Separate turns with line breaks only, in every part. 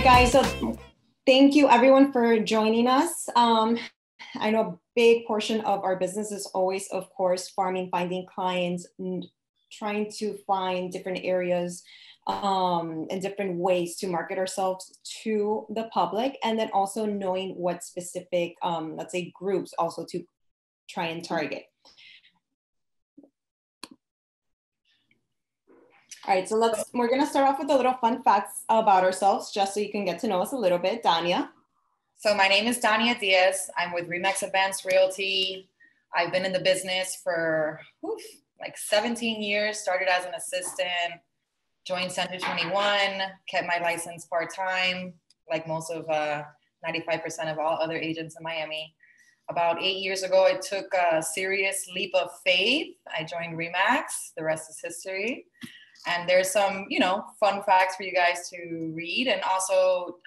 guys. So thank you everyone for joining us. I know a big portion of our business is always, of course, farming, finding clients, and trying to find different areas and different ways to market ourselves to the public, and then also knowing what specific, let's say, groups also to try and target. All right, so we're gonna start off with a little fun facts about ourselves, just so you can get to know us a little bit. Dania.
So my name is Dania Diaz. I'm with Remax Advanced Realty. I've been in the business for like 17 years, started as an assistant, joined Center 21, kept my license part-time, like most of 95% of all other agents in Miami. About 8 years ago, I took a serious leap of faith. I joined Remax, the rest is history. And there's some, fun facts for you guys to read, and also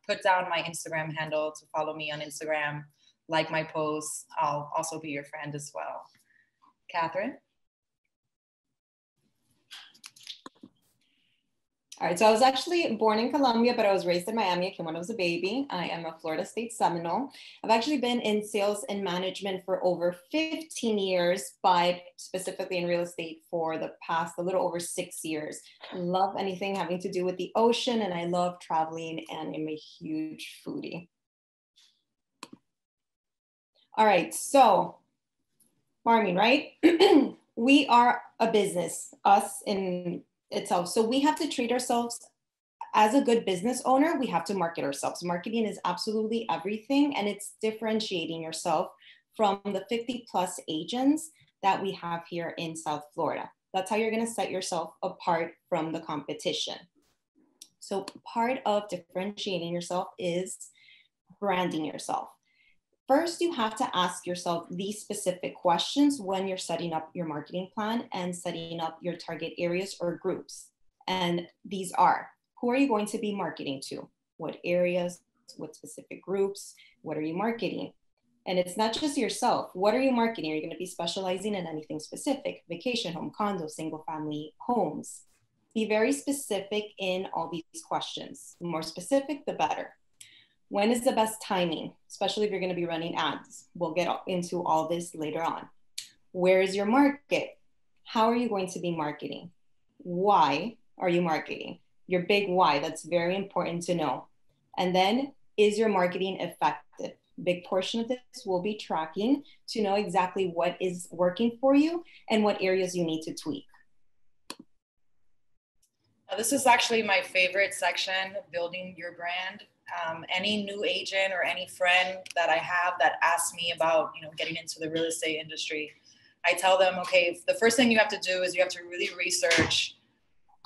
put down my Instagram handle to follow me on Instagram, like my posts. I'll also be your friend as well. Katherine?
All right, so I was actually born in Colombia, but I was raised in Miami. I came when I was a baby. I am a Florida State Seminole. I've actually been in sales and management for over 15 years, but specifically in real estate for the past a little over 6 years. Love anything having to do with the ocean, and I love traveling, and I'm a huge foodie. All right, so farming, right? We are a business, us in itself. So we have to treat ourselves as a good business owner. We have to market ourselves. Marketing is absolutely everything, and it's differentiating yourself from the 50 plus agents that we have here in South Florida. That's how you're going to set yourself apart from the competition. So part of differentiating yourself is branding yourself. First, you have to ask yourself these specific questions when you're setting up your marketing plan and setting up your target areas or groups. And these are, who are you going to be marketing to? What areas, what specific groups, what are you marketing? And it's not just yourself. What are you marketing? Are you going to be specializing in anything specific? Vacation home, condo, single family homes. Be very specific in all these questions. The more specific, the better. When is the best timing, especially if you're going to be running ads? We'll get into all this later on. Where is your market? How are you going to be marketing? Why are you marketing? Your big why, that's very important to know. And then, is your marketing effective? Big portion of this will be tracking to know exactly what is working for you and what areas you need to tweak.
This is actually my favorite section, building your brand. Any new agent or any friend that I have that asks me about, getting into the real estate industry, I tell them, okay, the first thing you have to do is you have to really research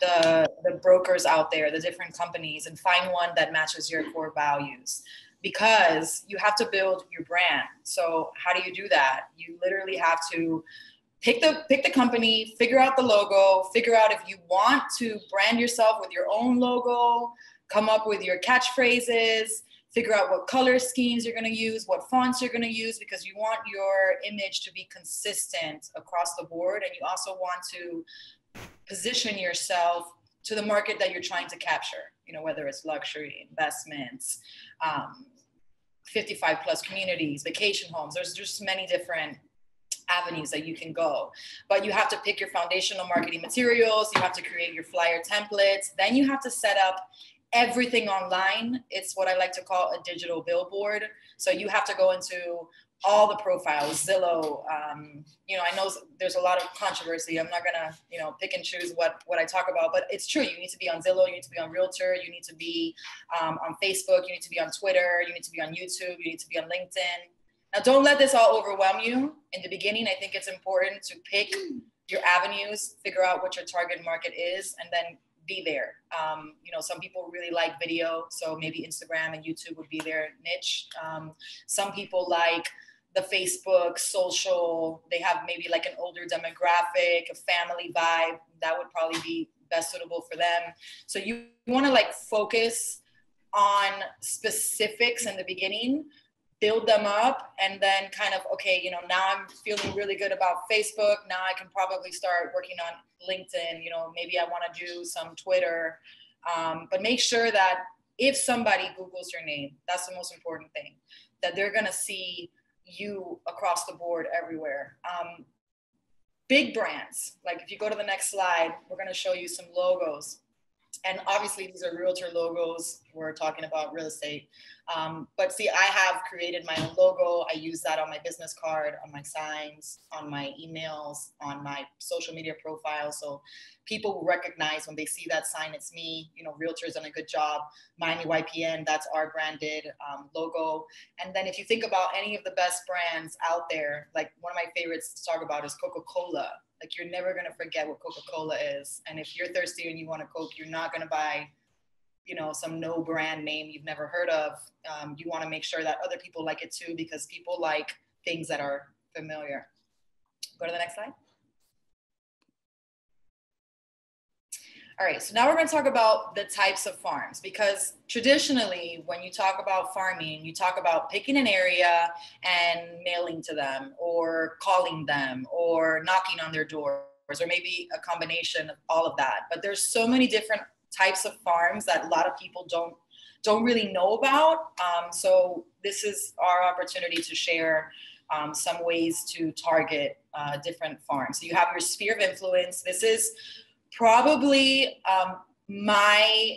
the brokers out there, the different companies, and find one that matches your core values, because you have to build your brand. So how do you do that? You literally have to pick the company, figure out the logo, figure out if you want to brand yourself with your own logo, come up with your catchphrases, figure out what color schemes you're going to use, what fonts you're going to use, because you want your image to be consistent across the board. And you also want to position yourself to the market that you're trying to capture, whether it's luxury, investments, 55 plus communities, vacation homes. There's just many different avenues that you can go, but you have to pick your foundational marketing materials. You have to create your flyer templates. Then you have to set up everything online. It's what I like to call a digital billboard. So you have to go into all the profiles, Zillow. I know there's a lot of controversy. I'm not gonna, pick and choose what I talk about, but it's true. You need to be on Zillow. You need to be on Realtor. You need to be on Facebook. You need to be on Twitter. You need to be on YouTube. You need to be on LinkedIn. Now, don't let this all overwhelm you. In the beginning, I think it's important to pick your avenues, figure out what your target market is, and then be there. Some people really like video, so maybe Instagram and YouTube would be their niche. Some people like the Facebook, social. They have maybe like an older demographic, a family vibe. That would probably be best suitable for them. So you want to focus on specifics in the beginning, build them up, and then kind of, okay, now I'm feeling really good about Facebook. Now I can probably start working on LinkedIn. Maybe I want to do some Twitter, but make sure that if somebody Googles your name, that's the most important thing, that they're going to see you across the board everywhere. Big brands, like if you go to the next slide, we're going to show you some logos. And obviously these are realtor logos. We're talking about real estate. But see, I have created my own logo. I use that on my business card, on my signs, on my emails, on my social media profile. So people will recognize when they see that sign, it's me. You know, realtor's done a good job. Miami YPN, that's our branded logo. And then if you think about any of the best brands out there, like one of my favorites to talk about is Coca-Cola. Like you're never going to forget what Coca-Cola is. And if you're thirsty and you want a Coke, you're not going to buy, you know, some no brand name you've never heard of. You want to make sure that other people like it too, because people like things that are familiar. Go to the next slide. All right, so now we're going to talk about the types of farms, because traditionally when you talk about farming, you talk about picking an area and mailing to them or calling them or knocking on their doors, or maybe a combination of all of that. But there's so many different types of farms that a lot of people don't really know about. So this is our opportunity to share some ways to target different farms. So you have your sphere of influence. This is probably my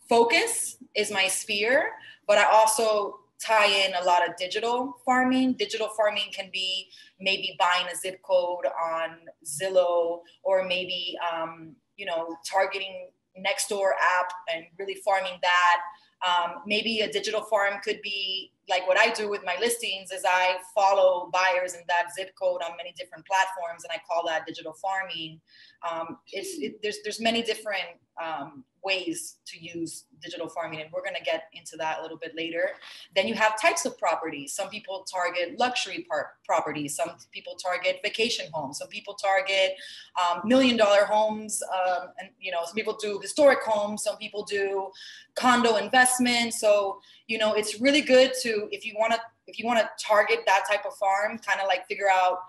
focus is my sphere, but I also tie in a lot of digital farming. Digital farming can be maybe buying a zip code on Zillow, or maybe, you know, targeting Nextdoor app and really farming that. Maybe a digital farm could be like what I do with my listings is I follow buyers in that zip code on many different platforms, and I call that digital farming. There's many different ways to use digital farming, and we're going to get into that a little bit later. Then you have types of properties. Some people target luxury properties. Some people target vacation homes. Some people target $1 million homes. And, you know, some people do historic homes. Some people do condo investment. So, you know, it's really good to, if you want to target that type of farm, kind of like figure out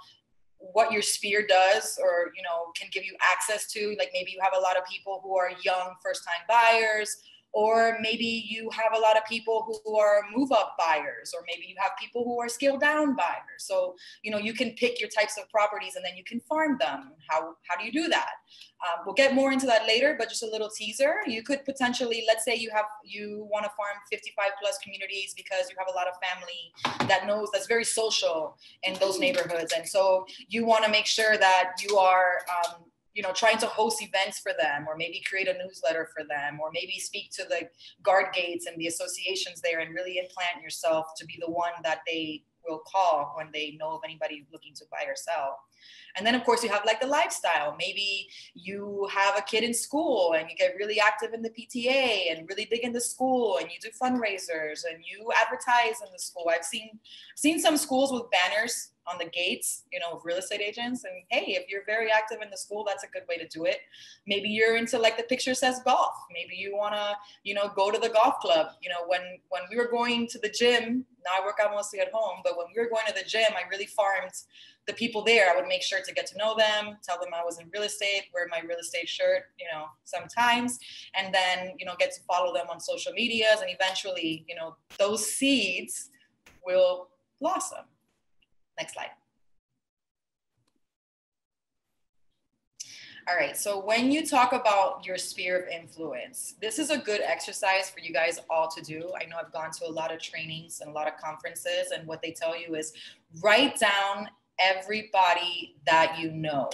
what your sphere does, or, you know, can give you access to. Like maybe you have a lot of people who are young first-time buyers, or maybe you have a lot of people who are move-up buyers, or maybe you have people who are scale-down buyers. So, you know, you can pick your types of properties and then you can farm them. How do you do that? We'll get more into that later, but just a little teaser. You could potentially, let's say you want to farm 55 plus communities because you have a lot of family that's very social in those neighborhoods. And so you want to make sure that you are, you know, trying to host events for them, or maybe create a newsletter for them, or maybe speak to the guard gates and the associations there and really implant yourself to be the one that they will call when they know of anybody looking to buy or sell. And then of course you have like the lifestyle. Maybe you have a kid in school and you get really active in the PTA and really big in the school, and you do fundraisers and you advertise in the school. I've seen some schools with banners on the gates, you know, of real estate agents. And hey, if you're very active in the school, that's a good way to do it. Maybe you're into, like the picture says, golf. Maybe you want to, you know, go to the golf club. You know, when we were going to the gym, now I work out mostly at home, but when we were going to the gym, I really farmed the people there. I would make sure to get to know them, tell them I was in real estate, wear my real estate shirt, you know, sometimes, and then, you know, get to follow them on social medias, and eventually, you know, those seeds will blossom. Next slide. All right, so when you talk about your sphere of influence, this is a good exercise for you guys all to do. I know I've gone to a lot of trainings and a lot of conferences, and what they tell you is write down everybody that you know.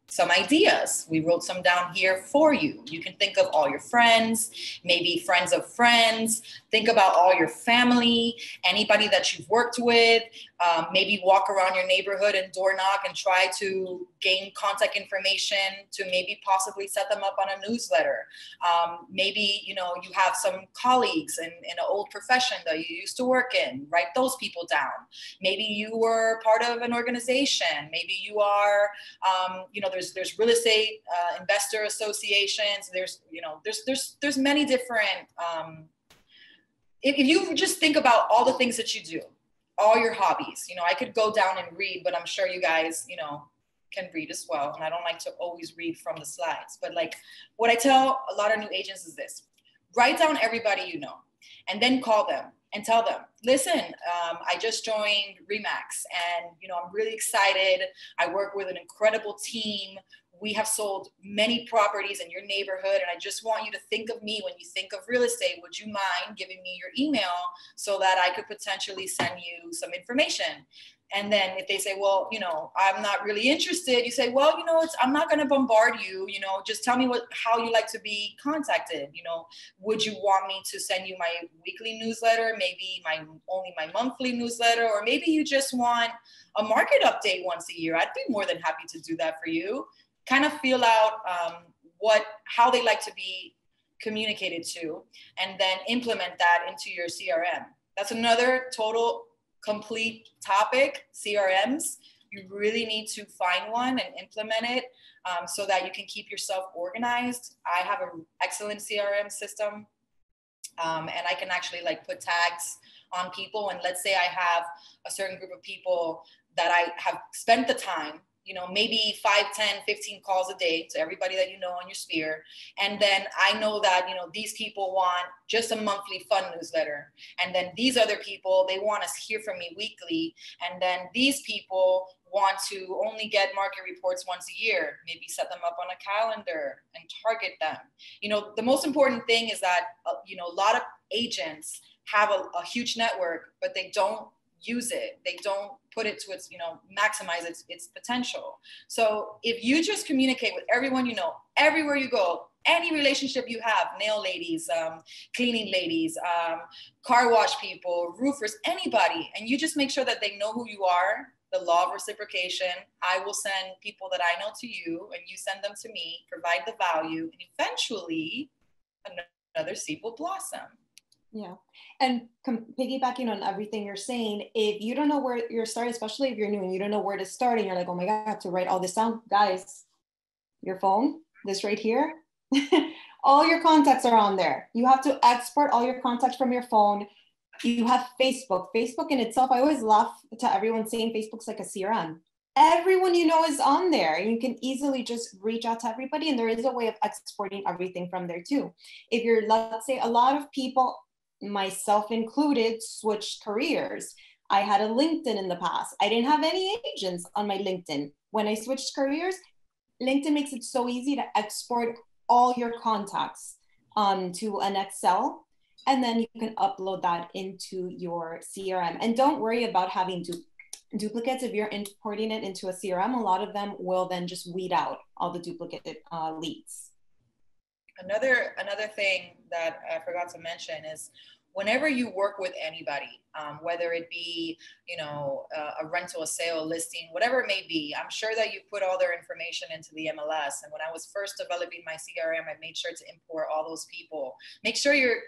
Some ideas. We wrote some down here for you. You can think of all your friends, maybe friends of friends. Think about all your family, anybody that you've worked with. Maybe walk around your neighborhood and door knock and try to gain contact information to maybe possibly set them up on a newsletter. Maybe, you know, you have some colleagues in an old profession that you used to work in. Write those people down. Maybe you were part of an organization. Maybe you are, you know, there's real estate investor associations. There's, you know, there's many different. If you just think about all the things that you do, all your hobbies, you know, I could go down and read, but I'm sure you guys, you know, can read as well. And I don't like to always read from the slides, but like what I tell a lot of new agents is this: write down everybody you know, and then call them and tell them, listen, I just joined Remax, and I'm really excited. I work with an incredible team. We have sold many properties in your neighborhood, and I just want you to think of me when you think of real estate. Would you mind giving me your email so that I could potentially send you some information? And then if they say, well, I'm not really interested, you say, well, I'm not going to bombard you, just tell me how you like to be contacted. Would you want me to send you my weekly newsletter, maybe only my monthly newsletter, or maybe you just want a market update once a year? I'd be more than happy to do that for you. Kind of feel out how they like to be communicated to, and then implement that into your CRM. That's another total complete topic. CRMs, you really need to find one and implement it so that you can keep yourself organized. I have an excellent CRM system, and I can actually put tags on people. And let's say I have a certain group of people that I have spent the time, maybe 5, 10, 15 calls a day to everybody that you know on your sphere. And then I know that, these people want just a monthly fund newsletter. And then these other people, they want to hear from me weekly. And then these people want to only get market reports once a year. Maybe set them up on a calendar and target them. The most important thing is that, a lot of agents have a huge network, but they don't use it. They don't put it to its, maximize its potential. So if you just communicate with everyone, everywhere you go, any relationship you have, nail ladies, cleaning ladies, car wash people, roofers, anybody, and you just make sure that they know who you are, the law of reciprocation. I will send people that I know to you, and you send them to me, provide the value, and eventually another seed will blossom.
Yeah. And piggybacking on everything you're saying, if you don't know where you're starting, especially if you're new and you don't know where to start, and you're like, oh my God, I have to write all this down. Guys, your phone, this right here, all your contacts are on there. You have to export all your contacts from your phone. You have Facebook. Facebook in itself, I always laugh to everyone saying Facebook's like a CRM. Everyone you know is on there, and you can easily just reach out to everybody. And there is a way of exporting everything from there too. If you're, let's say, a lot of people, myself included, switched careers. I had a LinkedIn in the past. I didn't have any agents on my LinkedIn. When I switched careers, LinkedIn makes it so easy to export all your contacts to an Excel, and then you can upload that into your CRM. And don't worry about having duplicates. If you're importing it into a CRM, a lot of them will then just weed out all the duplicate leads.
Another thing that I forgot to mention is whenever you work with anybody, whether it be, a rental, a sale, a listing, whatever it may be, I'm sure that you put all their information into the MLS. And when I was first developing my CRM, I made sure to import all those people. Make sure you're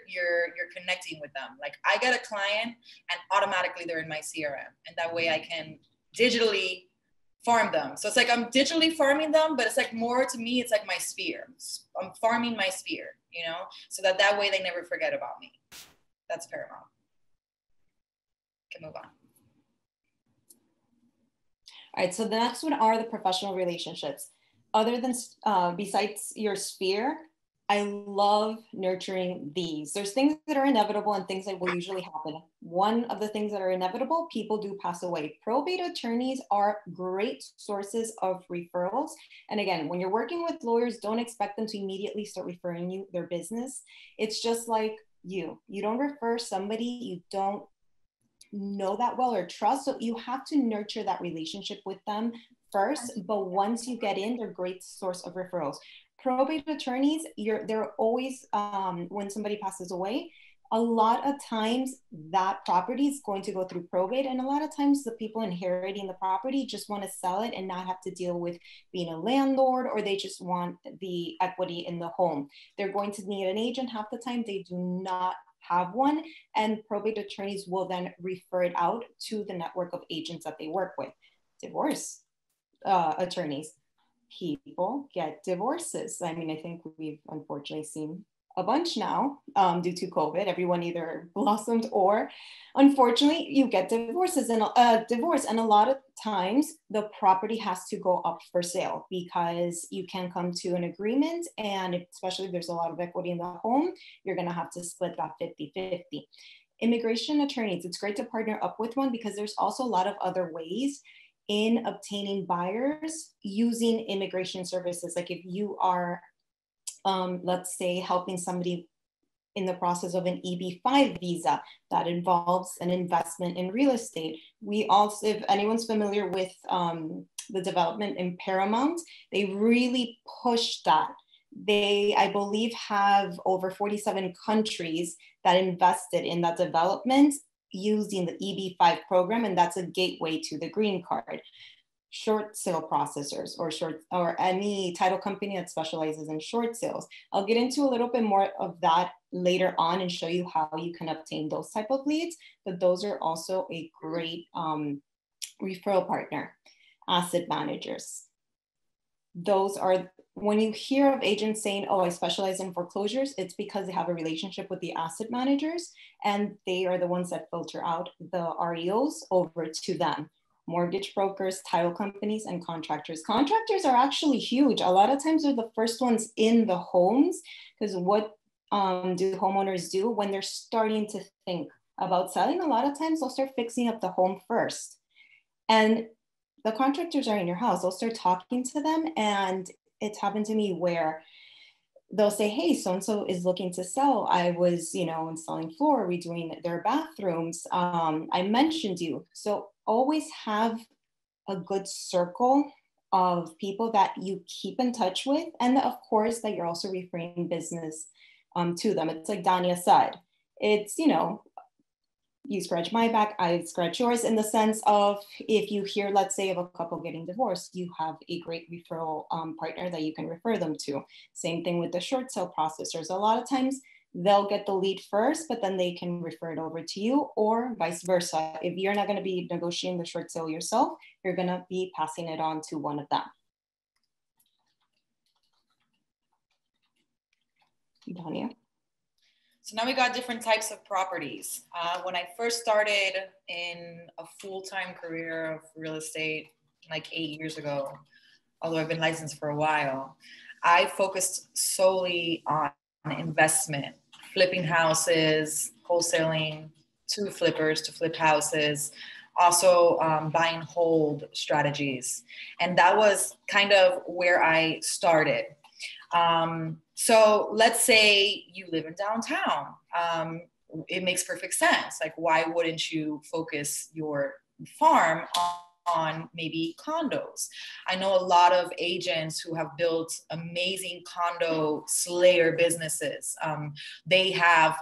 connecting with them. Like, I get a client and automatically they're in my CRM. And that way I can digitally farm them. So it's like I'm digitally farming them, but it's like more to me, it's like my sphere. I'm farming my sphere, so that way they never forget about me. That's paramount. Can move on.
All right, so the next one are the professional relationships. Other than, besides your sphere, I love nurturing these. There's things that are inevitable and things that will usually happen. One of the things that are inevitable, people do pass away. Probate attorneys are great sources of referrals. And again, when you're working with lawyers, don't expect them to immediately start referring you their business. It's just like you don't refer somebody you don't know that well or trust. So you have to nurture that relationship with them first. But once you get in, they're a great source of referrals. Probate attorneys, they're always, when somebody passes away, a lot of times that property is going to go through probate. And a lot of times the people inheriting the property just want to sell it and not have to deal with being a landlord, or they just want the equity in the home. They're going to need an agent. Half the time they do not have one. And probate attorneys will then refer it out to the network of agents that they work with. Divorce attorneys. People get divorces. I mean, I think we've unfortunately seen a bunch now due to COVID. Everyone either blossomed or unfortunately you get divorces and divorce. And a lot of times the property has to go up for sale because you can come to an agreement. And especially if there's a lot of equity in the home, you're going to have to split that 50-50. Immigration attorneys, it's great to partner up with one because there's also a lot of other ways in obtaining buyers using immigration services. Like if you are let's say helping somebody in the process of an EB-5 visa that involves an investment in real estate. We also, if anyone's familiar with the development in Paramount, they really push that. They, I believe, have over 47 countries that invested in that development using the EB-5 program, and that's a gateway to the green card. Short sale processors or any title company that specializes in short sales. I'll get into a little bit more of that later on and show you how you can obtain those type of leads, but those are also a great referral partner. Asset managers. Those are, when you hear of agents saying, oh, I specialize in foreclosures, it's because they have a relationship with the asset managers and they are the ones that filter out the REOs over to them. Mortgage brokers, title companies, and contractors. Contractors are actually huge. A lot of times they're the first ones in the homes because what do homeowners do when they're starting to think about selling? A lot of times they'll start fixing up the home first. And the contractors are in your house. They'll start talking to them. And it's happened to me where they'll say, hey, so-and-so is looking to sell. I was, installing floor, redoing their bathrooms. I mentioned you. So always have a good circle of people that you keep in touch with. And of course, that you're also referring business to them. It's like Dania said, it's, you scratch my back, I scratch yours, in the sense of if you hear, let's say, of a couple getting divorced, you have a great referral partner that you can refer them to. Same thing with the short sale processors. A lot of times they'll get the lead first, but then they can refer it over to you, or vice versa. If you're not going to be negotiating the short sale yourself, you're going to be passing it on to one of them. Dania.
So now we got different types of properties. When I first started in a full-time career of real estate, like 8 years ago, although I've been licensed for a while, I focused solely on investment, flipping houses, wholesaling to flippers to flip houses, also buy and hold strategies. And that was kind of where I started. So let's say you live in downtown. It makes perfect sense. Like, why wouldn't you focus your farm on maybe condos? I know a lot of agents who have built amazing condo slayer businesses. They have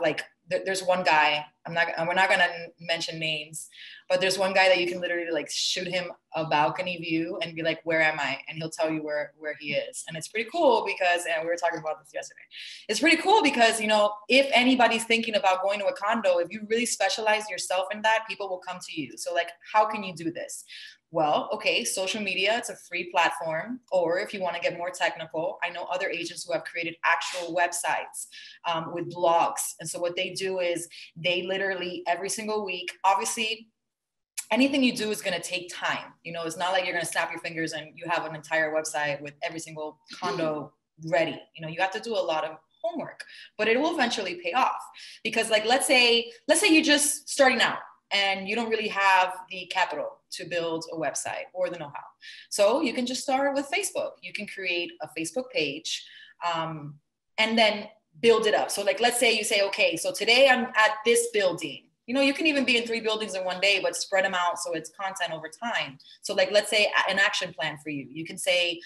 there's one guy, we're not gonna mention names, but there's one guy that you can literally shoot him a balcony view and be like, where am I? And he'll tell you where he is. And it's pretty cool because, and we were talking about this yesterday, it's pretty cool because, if anybody's thinking about going to a condo, if you really specialize yourself in that, people will come to you. So how can you do this? Well, okay, social media, it's a free platform. Or if you want to get more technical, I know other agents who have created actual websites with blogs. And so what they do is they literally every single week, obviously, anything you do is going to take time. It's not like you're going to snap your fingers and you have an entire website with every single condo ready. You have to do a lot of homework, but it will eventually pay off. Because let's say you're just starting out and you don't really have the capital to build a website or the know-how. So you can just start with Facebook. You can create a Facebook page and then build it up. So let's say you say, okay, so today I'm at this building. You can even be in 3 buildings in one day, but spread them out so it's content over time. So let's say an action plan for you. You can say,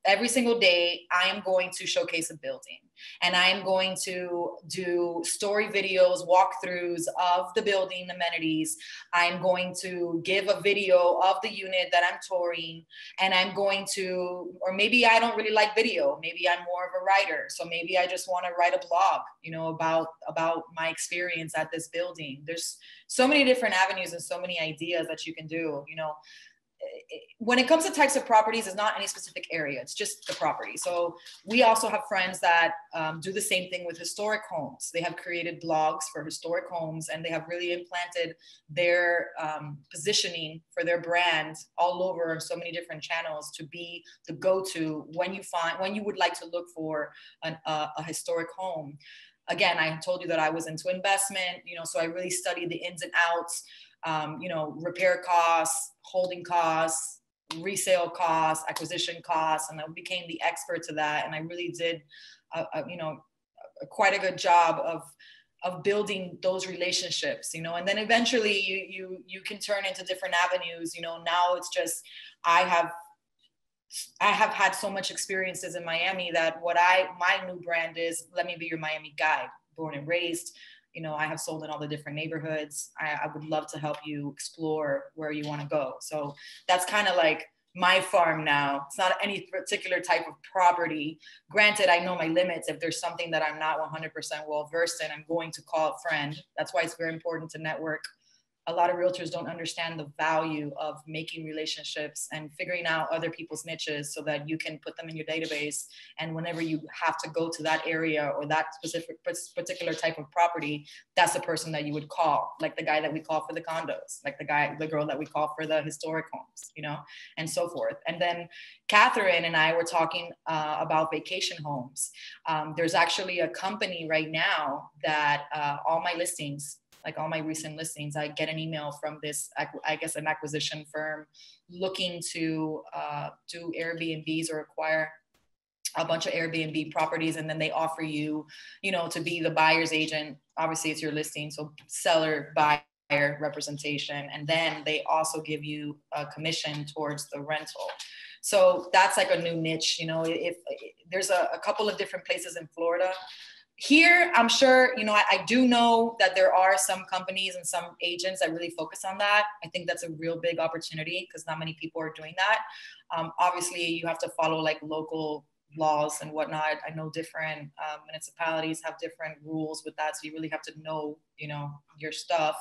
every single day I am going to showcase a building and I am going to do story videos, walkthroughs of the building amenities. I'm going to give a video of the unit that I'm touring, and I'm going to, or maybe I don't really like video. Maybe I'm more of a writer. So maybe I just want to write a blog, about my experience at this building. There's so many different avenues and so many ideas that you can do. when it comes to types of properties, it's not any specific area. It's just the property. So we also have friends that do the same thing with historic homes. They have created blogs for historic homes, and they have really implanted their positioning for their brand all over so many different channels to be the go-to when you would like to look for a historic home. Again, I told you that I was into investment, so I really studied the ins and outs, repair costs, holding costs, resale costs, acquisition costs, and I became the expert to that. And I really did, quite a good job of building those relationships, and then eventually you can turn into different avenues. Now it's just, I have had so much experiences in Miami that my new brand is, let me be your Miami guide, born and raised. I have sold in all the different neighborhoods. I would love to help you explore where you want to go. So that's kind of like my farm now. It's not any particular type of property. Granted, I know my limits. If there's something that I'm not 100% well versed in, I'm going to call a friend. That's why it's very important to network. A lot of realtors don't understand the value of making relationships and figuring out other people's niches so that you can put them in your database. And whenever you have to go to that area or that particular type of property, that's the person that you would call, like the guy that we call for the condos, like the girl that we call for the historic homes, and so forth. And then Katherine and I were talking about vacation homes. There's actually a company right now that all my listings, like all my recent listings, I get an email from this, I guess, an acquisition firm looking to do Airbnbs or acquire a bunch of Airbnb properties. And then they offer you, to be the buyer's agent. Obviously it's your listing, so seller, buyer representation. And then they also give you a commission towards the rental. So that's like a new niche. If there's a couple of different places in Florida. Here, I'm sure, I do know that there are some companies and some agents that really focus on that. I think that's a real big opportunity because not many people are doing that. Obviously, you have to follow like local laws and whatnot. I know different municipalities have different rules with that. So you really have to know, your stuff.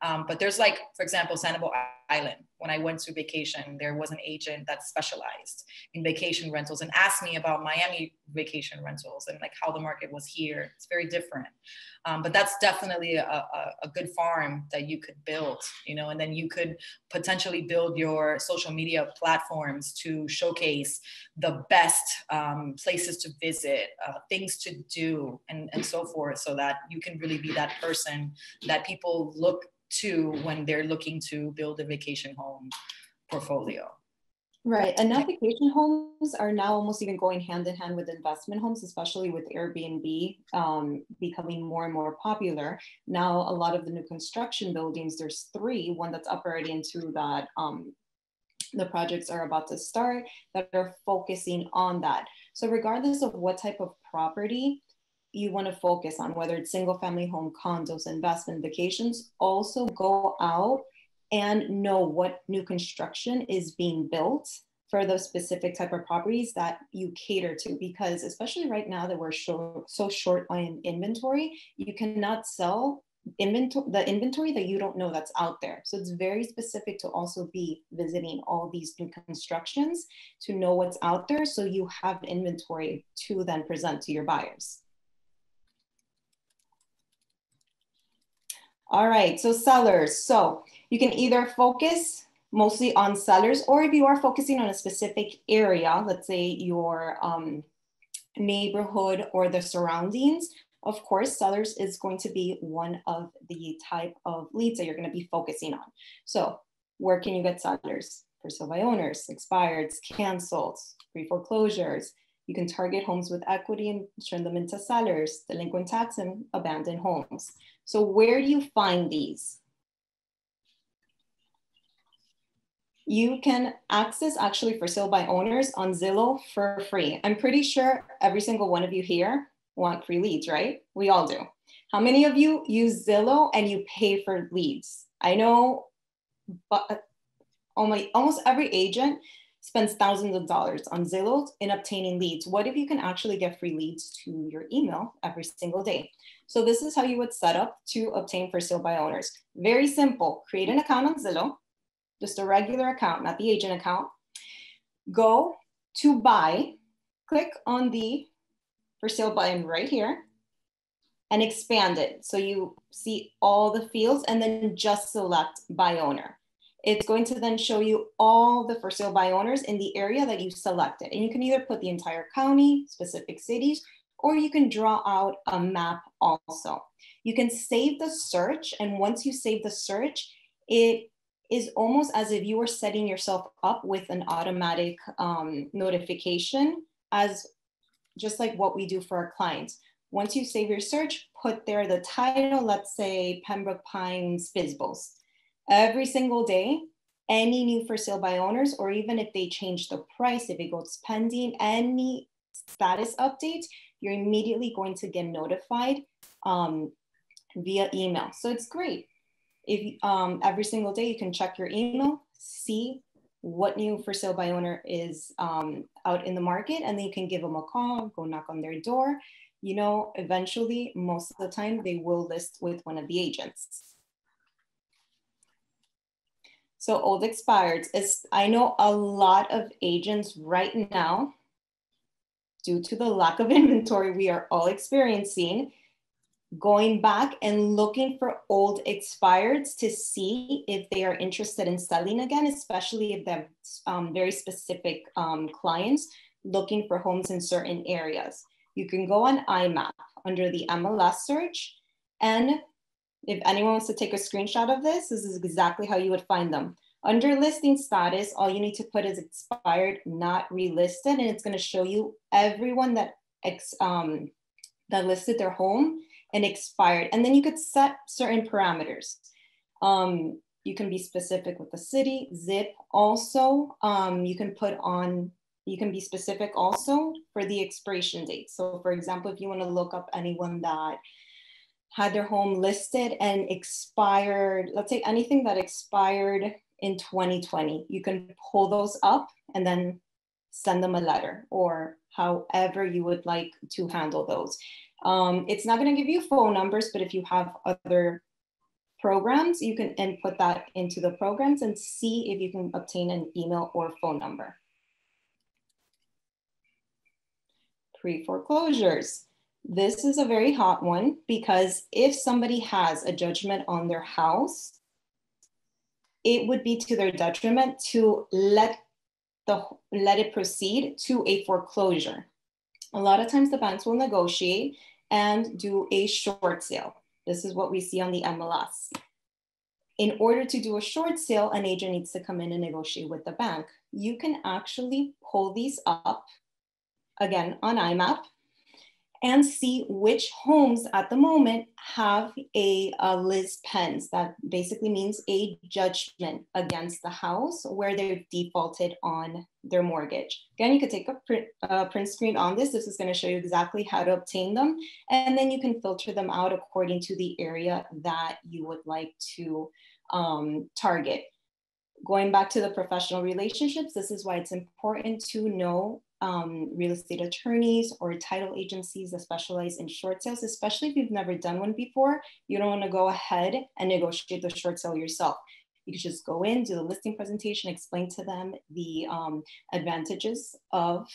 But there's like, for example, Sanibel Island. When I went to vacation, there was an agent that specialized in vacation rentals and asked me about Miami vacation rentals and like how the market was here. It's very different. But that's definitely a good farm that you could build, and then you could potentially build your social media platforms to showcase the best places to visit, things to do, and so forth, so that you can really be that person that people look to when they're looking to build a vacation home portfolio.
Right. And now vacation homes are now almost even going hand in hand with investment homes, especially with Airbnb becoming more and more popular. Now, a lot of the new construction buildings, there's one that's up already into that. The projects are about to start that are focusing on that. So regardless of what type of property you want to focus on, whether it's single family home, condos, investment, vacations, also go out and know what new construction is being built for those specific type of properties that you cater to. Because especially right now that we're so short on inventory, you cannot sell the inventory that you don't know that's out there. So it's very specific to also be visiting all these new constructions to know what's out there, so you have inventory to then present to your buyers. All right, so sellers. So you can either focus mostly on sellers, or if you are focusing on a specific area, let's say your neighborhood or the surroundings, of course, sellers is going to be one of the type of leads that you're going to be focusing on. So where can you get sellers? For sale by owners, expireds, canceled, pre-foreclosures. You can target homes with equity and turn them into sellers, delinquent tax and abandoned homes. So where do you find these? You can access actually for sale by owners on Zillow for free. I'm pretty sure every single one of you here want free leads, right? We all do. How many of you use Zillow and you pay for leads? I know, but almost every agent spends thousands of dollars on Zillow in obtaining leads. What if you can actually get free leads to your email every single day? So this is how you would set up to obtain for sale by owners. Very simple. Create an account on Zillow. just a regular account, not the agent account. Go to buy, click on the for sale button right here and expand it. So you see all the fields and then just select by owner. It's going to then show you all the for sale by owners in the area that you selected. And you can either put the entire county, specific cities, or you can draw out a map also. You can save the search. And once you save the search, it is almost as if you were setting yourself up with an automatic notification, as just like what we do for our clients. Once you save your search, put there the title, let's say Pembroke Pines Fizbos. Every single day, any new for sale by owners, or even if they change the price, if it goes pending, any status updates, you're immediately going to get notified via email. So it's great. If every single day you can check your email, see what new for sale by owner is out in the market, and then you can give them a call, go knock on their door. You know, eventually, most of the time, they will list with one of the agents. So old expireds is, I know a lot of agents right now, due to the lack of inventory we are all experiencing, going back and looking for old expireds to see if they are interested in selling again, especially if they're very specific clients looking for homes in certain areas. You can go on IMAP under the MLS search, and if anyone wants to take a screenshot of this, this is exactly how you would find them. Under listing status, all you need to put is expired, not relisted, and it's going to show you everyone that that listed their home and expired. And then you could set certain parameters. You can be specific with the city, zip. Also, you can be specific also for the expiration date. So for example, if you want to look up anyone that had their home listed and expired, let's say anything that expired in 2020, you can pull those up and then send them a letter, or however you would like to handle those. It's not going to give you phone numbers, but if you have other programs, you can input that into the programs and see if you can obtain an email or phone number. Pre-foreclosures. This is a very hot one, because if somebody has a judgment on their house, it would be to their detriment to let it proceed to a foreclosure. A lot of times the banks will negotiate and do a short sale. This is what we see on the MLS. In order to do a short sale, an agent needs to come in and negotiate with the bank. You can actually pull these up, again, on IMAP, and see which homes at the moment have a lis pens. That basically means a judgment against the house where they've defaulted on their mortgage. Again, you could take a print screen on this. This is going to show you exactly how to obtain them. And then you can filter them out according to the area that you would like to target. Going back to the professional relationships, this is why it's important to know real estate attorneys or title agencies that specialize in short sales, especially if you've never done one before. You don't want to go ahead and negotiate the short sale yourself. You can just go in, do the listing presentation, explain to them the advantages of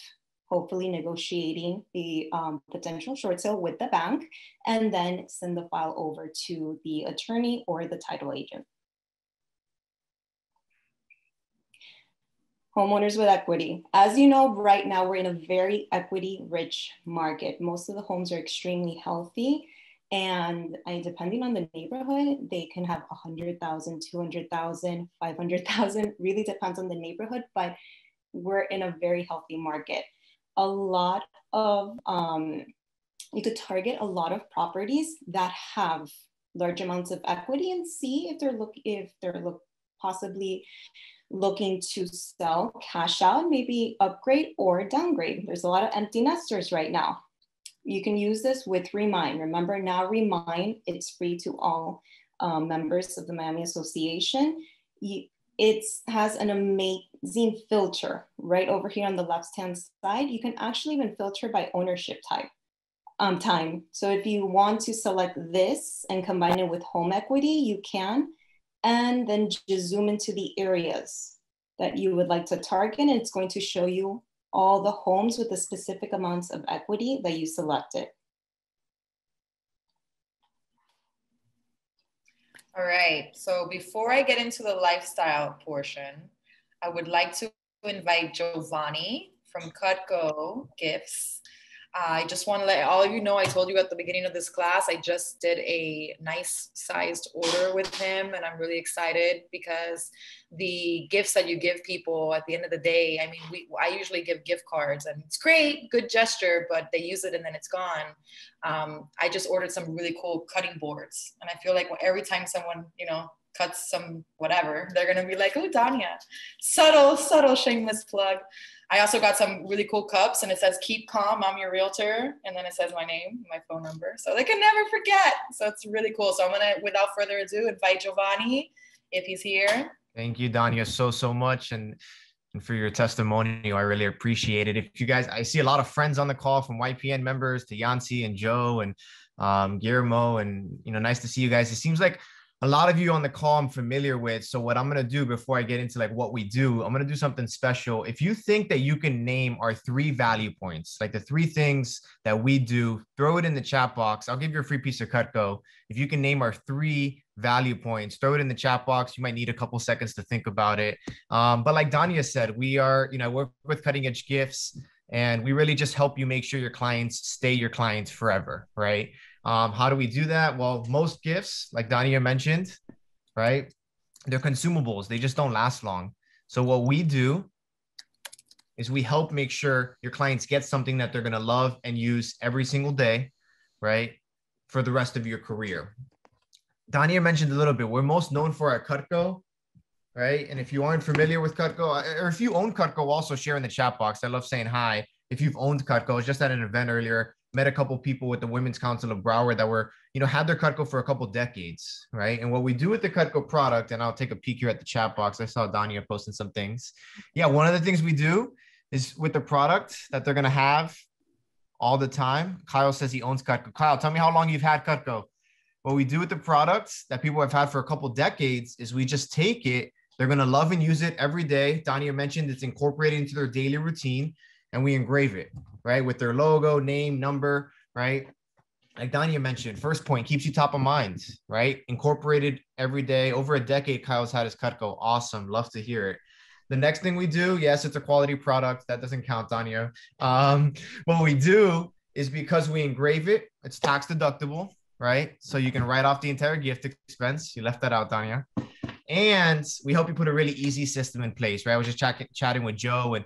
hopefully negotiating the potential short sale with the bank, and then send the file over to the attorney or the title agent. Homeowners with equity. As you know, right now we're in a very equity-rich market. Most of the homes are extremely healthy, and depending on the neighborhood, they can have 100,000, 200,000, 500,000. Really depends on the neighborhood, but we're in a very healthy market. A lot of you could target a lot of properties that have large amounts of equity and see if they're possibly looking to sell, cash out, maybe upgrade or downgrade. There's a lot of empty nesters right now. You can use this with Remind. Remember, now Remind, it's free to all members of the Miami Association. It has an amazing filter right over here on the left-hand side. You can actually even filter by ownership type. Time. So if you want to select this and combine it with home equity, you can. and then just zoom into the areas that you would like to target. And it's going to show you all the homes with the specific amounts of equity that you selected.
All right, so before I get into the lifestyle portion, I would like to invite Giovanni from Cutco Gifts. I just want to let all of you know, I told you at the beginning of this class, I just did a nice sized order with him, and I'm really excited because the gifts that you give people at the end of the day, I mean, I usually give gift cards and it's great, good gesture, but they use it and then it's gone. I just ordered some really cool cutting boards, and I feel like every time someone, you know, cuts some whatever, they're gonna be like, oh, Dania. Subtle shameless plug. I also got some really cool cups, and it says keep calm, I'm your realtor, and then it says my name, my phone number, so they can never forget. So it's really cool. So I'm gonna, without further ado, invite Giovanni if he's here.
Thank you, Dania, so much, and for your testimonial. I really appreciate it. If you guys, I see a lot of friends on the call, from YPN members to Yancy and Joe and Guillermo, and nice to see you guys. It seems like a lot of you on the call I'm familiar with. So what I'm going to do before I get into like what we do, I'm going to do something special. If you think that you can name our 3 value points, like the 3 things that we do, throw it in the chat box. I'll give you a free piece of Cutco. If you can name our 3 value points, throw it in the chat box. You might need a couple seconds to think about it. But like Dania said, we are, work with Cutting Edge Gifts, and we really just help you make sure your clients stay your clients forever, right? How do we do that? Well, most gifts, like Dania mentioned, right, they're consumables. They just don't last long. So what we do is we help make sure your clients get something that they're going to love and use every single day, right, for the rest of your career. Dania mentioned a little bit, we're most known for our Cutco, right? And if you aren't familiar with Cutco, or if you own Cutco, also share in the chat box. I love saying hi. If you've owned Cutco, I was just at an event earlier, met a couple people with the Women's Council of Broward that were, had their Cutco for a couple decades, right? And what we do with the Cutco product, and I'll take a peek here at the chat box. I saw Dania posting some things. Yeah, one of the things we do is with the product that they're going to have all the time. Kyle says he owns Cutco. Kyle, tell me how long you've had Cutco. What we do with the products that people have had for a couple decades is we just take it. They're going to love and use it every day. Dania mentioned it's incorporated into their daily routine, and we engrave it, right, with their logo, name, number, right? Like Dania mentioned, first point, keeps you top of mind, right? Incorporated every day. Over a decade, Kyle's had his Cutco. Awesome. Love to hear it. The next thing we do, yes, it's a quality product. That doesn't count, Dania. What we do is, because we engrave it, it's tax deductible, right? So you can write off the entire gift expense. You left that out, Dania. And we help you put a really easy system in place, right? I was just chatting with Joe, and,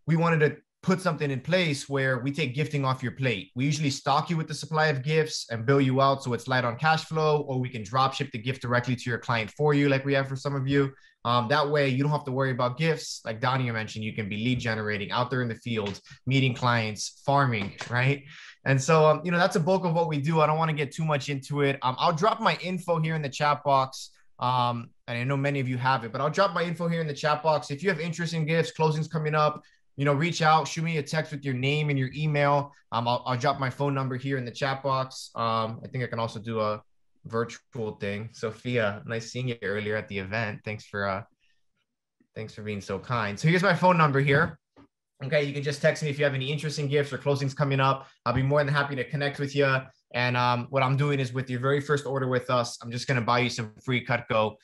we wanted to put something in place where we take gifting off your plate. We usually stock you with the supply of gifts and bill you out so it's light on cash flow, or we can drop ship the gift directly to your client for you, like we have for some of you. That way you don't have to worry about gifts. Like Dania mentioned, you can be lead generating out there in the field, meeting clients, farming, right? And so, that's a bulk of what we do. I don't want to get too much into it. I'll drop my info here in the chat box. And I know many of you have it, but I'll drop my info here in the chat box. If you have interest in gifts, closings coming up, reach out, shoot me a text with your name and your email. I'll drop my phone number here in the chat box. I think I can also do a virtual thing. Sophia, nice seeing you earlier at the event. Thanks for being so kind. So here's my phone number here. Okay, you can just text me if you have any interest in gifts or closings coming up. I'll be more than happy to connect with you. And what I'm doing is, with your very first order with us, I'm just going to buy you some free Cutco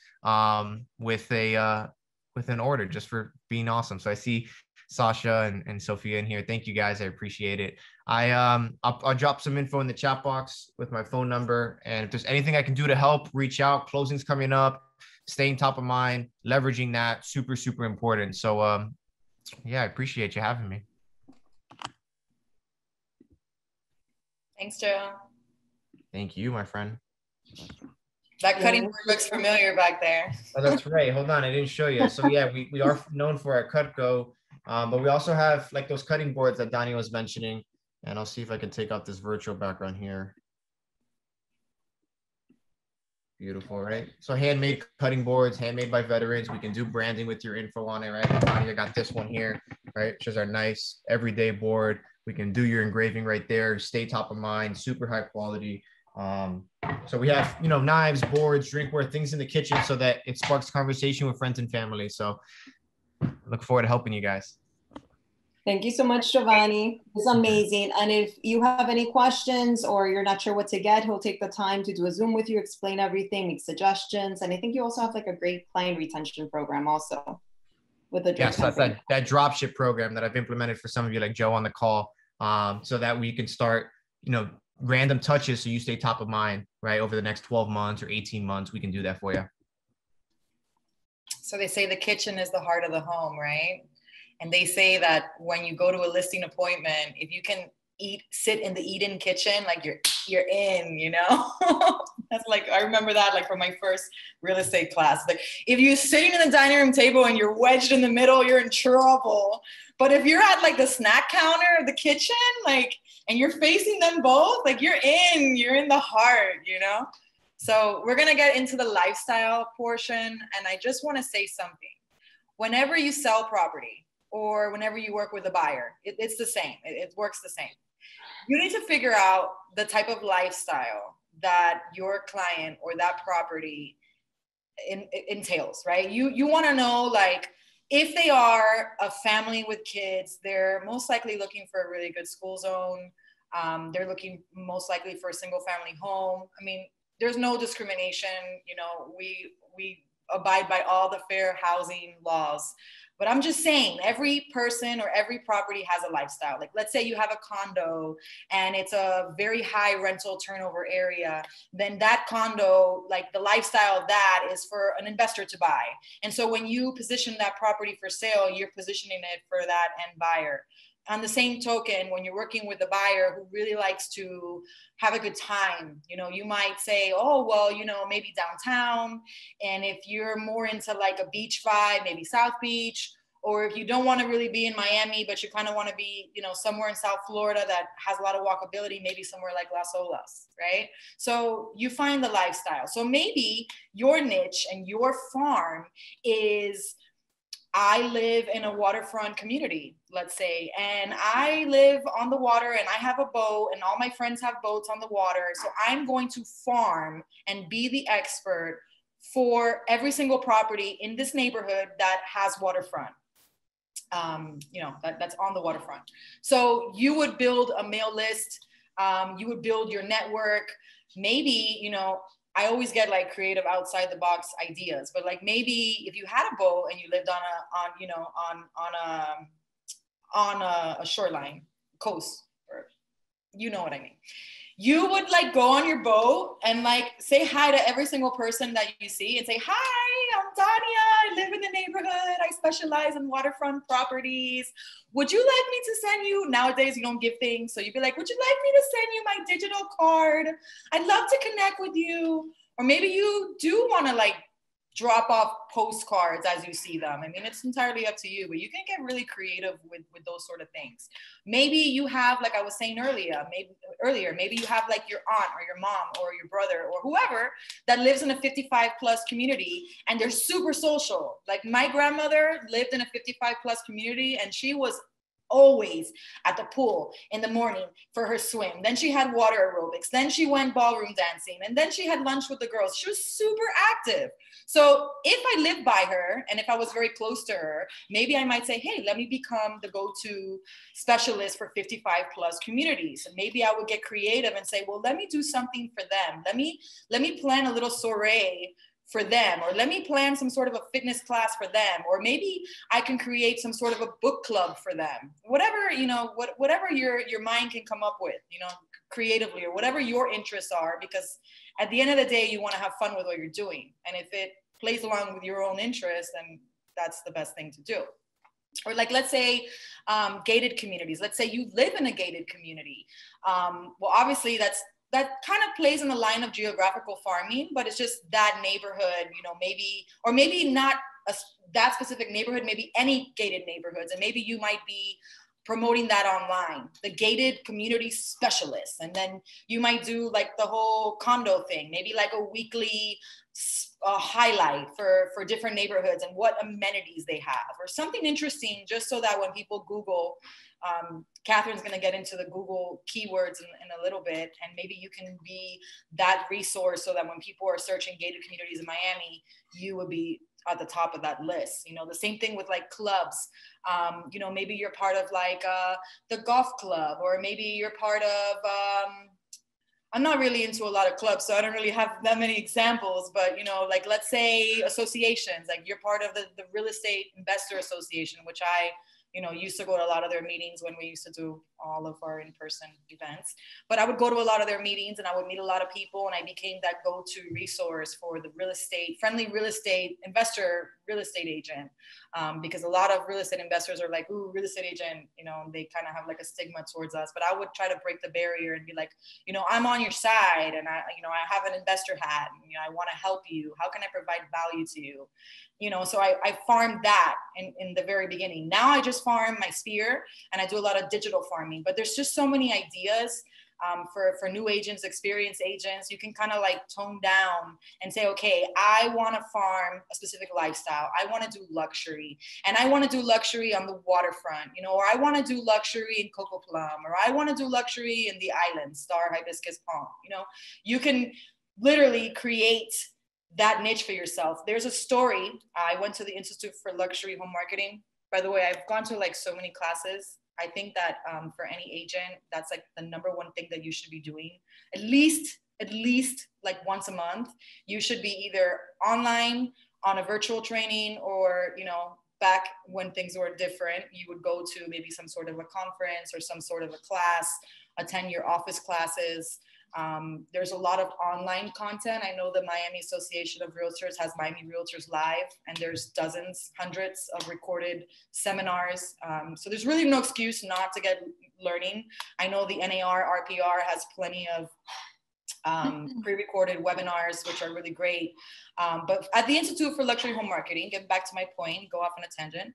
with an order, just for being awesome. So I see Sasha and Sophia in here. Thank you guys. I appreciate it. I'll drop some info in the chat box with my phone number. And if there's anything I can do to help, reach out. Closings coming up, staying top of mind, leveraging that, super, super important. So yeah, I appreciate you having me.
Thanks, Joe.
Thank you, my friend.
That cutting board looks familiar back there.
Oh, that's right. Hold on, I didn't show you. So yeah, we are known for our Cutco, but we also have like those cutting boards that Dania was mentioning. And I'll see if I can take out this virtual background here. Beautiful, right? So handmade cutting boards, handmade by veterans. We can do branding with your info on it, right? Dania got this one here, right? Which is our nice everyday board. We can do your engraving right there. Stay top of mind, super high quality. So we have, you know, knives, boards, drinkware, things in the kitchen so that it sparks conversation with friends and family. So I look forward to helping you guys.
Thank you so much, Giovanni. It's amazing. And if you have any questions or you're not sure what to get, he'll take the time to do a Zoom with you, explain everything, make suggestions. And I think you also have like a great client retention program also with the
Yes, that's that dropship program that I've implemented for some of you, like Joe on the call, so that we can start, you know, random touches so you stay top of mind, right? Over the next 12 months or 18 months, we can do that for you.
So they say the kitchen is the heart of the home, right? And they say that when you go to a listing appointment, if you can sit in the eat-in kitchen, like you're in, you know? That's like, I remember that like from my first real estate class. Like if you're sitting in the dining room table and you're wedged in the middle, you're in trouble. But if you're at like the snack counter of the kitchen, like, and you're facing them both, like you're in the heart, you know? So we're gonna get into the lifestyle portion. And I just wanna say something. Whenever you sell property, or whenever you work with a buyer, it's the same. It works the same. You need to figure out the type of lifestyle that your client or that property entails, right? You want to know, like, if they are a family with kids, they're most likely looking for a really good school zone. They're looking most likely for a single family home. I mean, there's no discrimination. You know, we abide by all the fair housing laws. But I'm just saying, every person or every property has a lifestyle. Like, let's say you have a condo and it's a very high rental turnover area, then that condo, like the lifestyle of that is for an investor to buy. And so when you position that property for sale, you're positioning it for that end buyer. On the same token, when you're working with a buyer who really likes to have a good time, you know, you might say, oh, well, you know, maybe downtown. And if you're more into like a beach vibe, maybe South Beach, or if you don't want to really be in Miami, but you kind of want to be, you know, somewhere in South Florida that has a lot of walkability, maybe somewhere like Las Olas, right? So you find the lifestyle. So maybe your niche and your farm is, I live in a waterfront community, let's say, and I live on the water and I have a boat and all my friends have boats on the water. So I'm going to farm and be the expert for every single property in this neighborhood that has waterfront. You know, that's on the waterfront. So you would build a mail list. You would build your network. Maybe, you know, I always get like creative outside the box ideas, but like maybe if you had a boat and you lived on a shoreline coast, or you know what I mean, you would like go on your boat and like say hi to every single person that you see and say, hi, I'm Dania. I live in the neighborhood. I specialize in waterfront properties. Would you like me to send you, nowadays you don't give things, so you'd be like, would you like me to send you my digital card? I'd love to connect with you. Or maybe you do want to like drop off postcards as you see them. I mean, it's entirely up to you, but you can get really creative with those sort of things. Maybe you have, like I was saying earlier, maybe you have like your aunt or your mom or your brother or whoever that lives in a 55 plus community and they're super social. Like my grandmother lived in a 55 plus community and she was always at the pool in the morning for her swim. Then she had water aerobics. Then she went ballroom dancing. And then she had lunch with the girls. She was super active. So if I lived by her and if I was very close to her, maybe I might say, hey, let me become the go-to specialist for 55 plus communities. And maybe I would get creative and say, well, let me do something for them. Let me plan a little soiree for them, or let me plan some sort of a fitness class for them, or maybe I can create some sort of a book club for them. Whatever, you know, whatever your mind can come up with, you know, creatively, or whatever your interests are, because at the end of the day, you want to have fun with what you're doing. And if it plays along with your own interests, then that's the best thing to do. Or like, let's say gated communities. Let's say you live in a gated community. Well, obviously that kind of plays in the line of geographical farming, but it's just that neighborhood, you know, maybe, or maybe not that specific neighborhood, maybe any gated neighborhoods. And maybe you might be promoting that online, the gated community specialist. And then you might do like the whole condo thing, maybe like a weekly highlight for different neighborhoods and what amenities they have, or something interesting, just so that when people Google Catherine's going to get into the Google keywords in a little bit, and maybe you can be that resource so that when people are searching gated communities in Miami, you would be at the top of that list. You know, the same thing with like clubs. You know, maybe you're part of like the golf club, or maybe you're part of, I'm not really into a lot of clubs, so I don't really have that many examples, but, you know, like, let's say associations, like you're part of the Real Estate Investor Association, which I, you know, used to go to a lot of their meetings when we used to do all of our in-person events. But I would go to a lot of their meetings and I would meet a lot of people, and I became that go-to resource for the friendly real estate investor, real estate agent. Because a lot of real estate investors are like, ooh, real estate agent, you know, they kind of have like a stigma towards us. But I would try to break the barrier and be like, you know, I'm on your side, and I have an investor hat, and, you know, I want to help you. How can I provide value to you? You know, so I farmed that in the very beginning. Now I just farm my sphere, and I do a lot of digital farming, but there's just so many ideas for new agents, experienced agents. You can kind of like tone down and say, okay, I want to farm a specific lifestyle. I want to do luxury, and I want to do luxury on the waterfront, you know, or I want to do luxury in Coco Plum, or I want to do luxury in the islands, Star, Hibiscus, Palm. You know, you can literally create that niche for yourself. There's a story. I went to the Institute for Luxury Home Marketing. By the way, I've gone to like so many classes. I think that for any agent, that's like the number one thing that you should be doing. At least like once a month, you should be either online on a virtual training, or, you know, back when things were different, you would go to maybe some sort of a conference or some sort of a class, attend your office classes. There's a lot of online content. I know the Miami Association of Realtors has Miami Realtors Live, and there's dozens, hundreds of recorded seminars. So there's really no excuse not to get learning. I know the NAR, RPR has plenty of pre-recorded webinars, which are really great. But at the Institute for Luxury Home Marketing, getting back to my point, go off on a tangent,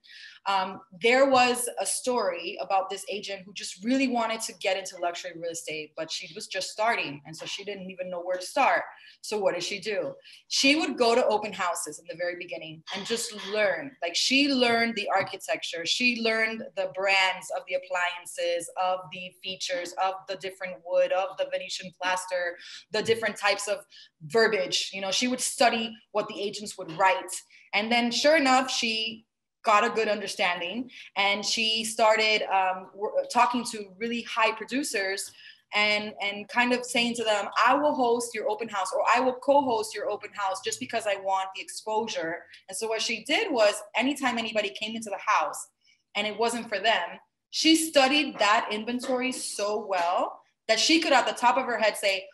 there was a story about this agent who just really wanted to get into luxury real estate, but she was just starting. And so she didn't even know where to start. So what did she do? She would go to open houses in the very beginning and just learn. Like, she learned the architecture. She learned the brands of the appliances, of the features, of the different wood, of the Venetian plaster, the different types of verbiage. You know, she would study what the agents would write. And then sure enough, she got a good understanding, and she started talking to really high producers and kind of saying to them, I will host your open house, or I will co-host your open house, just because I want the exposure. And so what she did was, anytime anybody came into the house and it wasn't for them, she studied that inventory so well that she could, at the top of her head, say,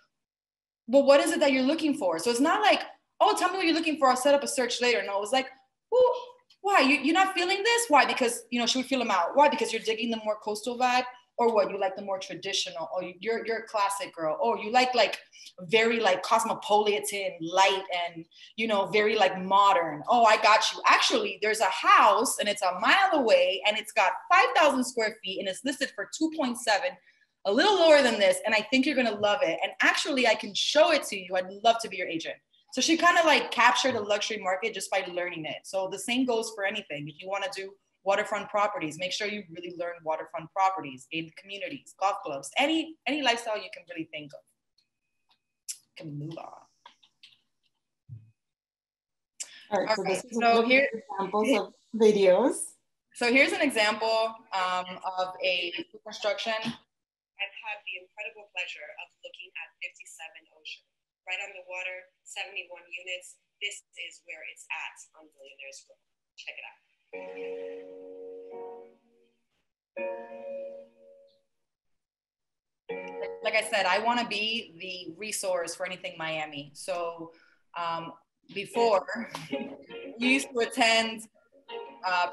well, what is it that you're looking for? So it's not like, oh, tell me what you're looking for, I'll set up a search later. No, it was like, well, why? You're not feeling this? Why? Because, you know, she would feel them out. Why? Because you're digging the more coastal vibe, or what? You like the more traditional, or you're a classic girl, or you like very like cosmopolitan, light, and, you know, very like modern. Oh, I got you. Actually, there's a house and it's a mile away and it's got 5,000 square feet and it's listed for 2.7, a little lower than this. And I think you're going to love it. And actually, I can show it to you. I'd love to be your agent. So she kind of like captured the luxury market just by learning it. So the same goes for anything. If you want to do waterfront properties, make sure you really learn waterfront properties, gated communities, golf clubs, any lifestyle you can really think of. Can move on.
All right, so this is examples of videos.
So here's an example of a construction.
I've had the incredible pleasure of looking at 57 Ocean, right on the water, 71 units. This is where it's at on Billionaires Row. Check it out.
Like I said, I want to be the resource for anything Miami. So before, we used to attend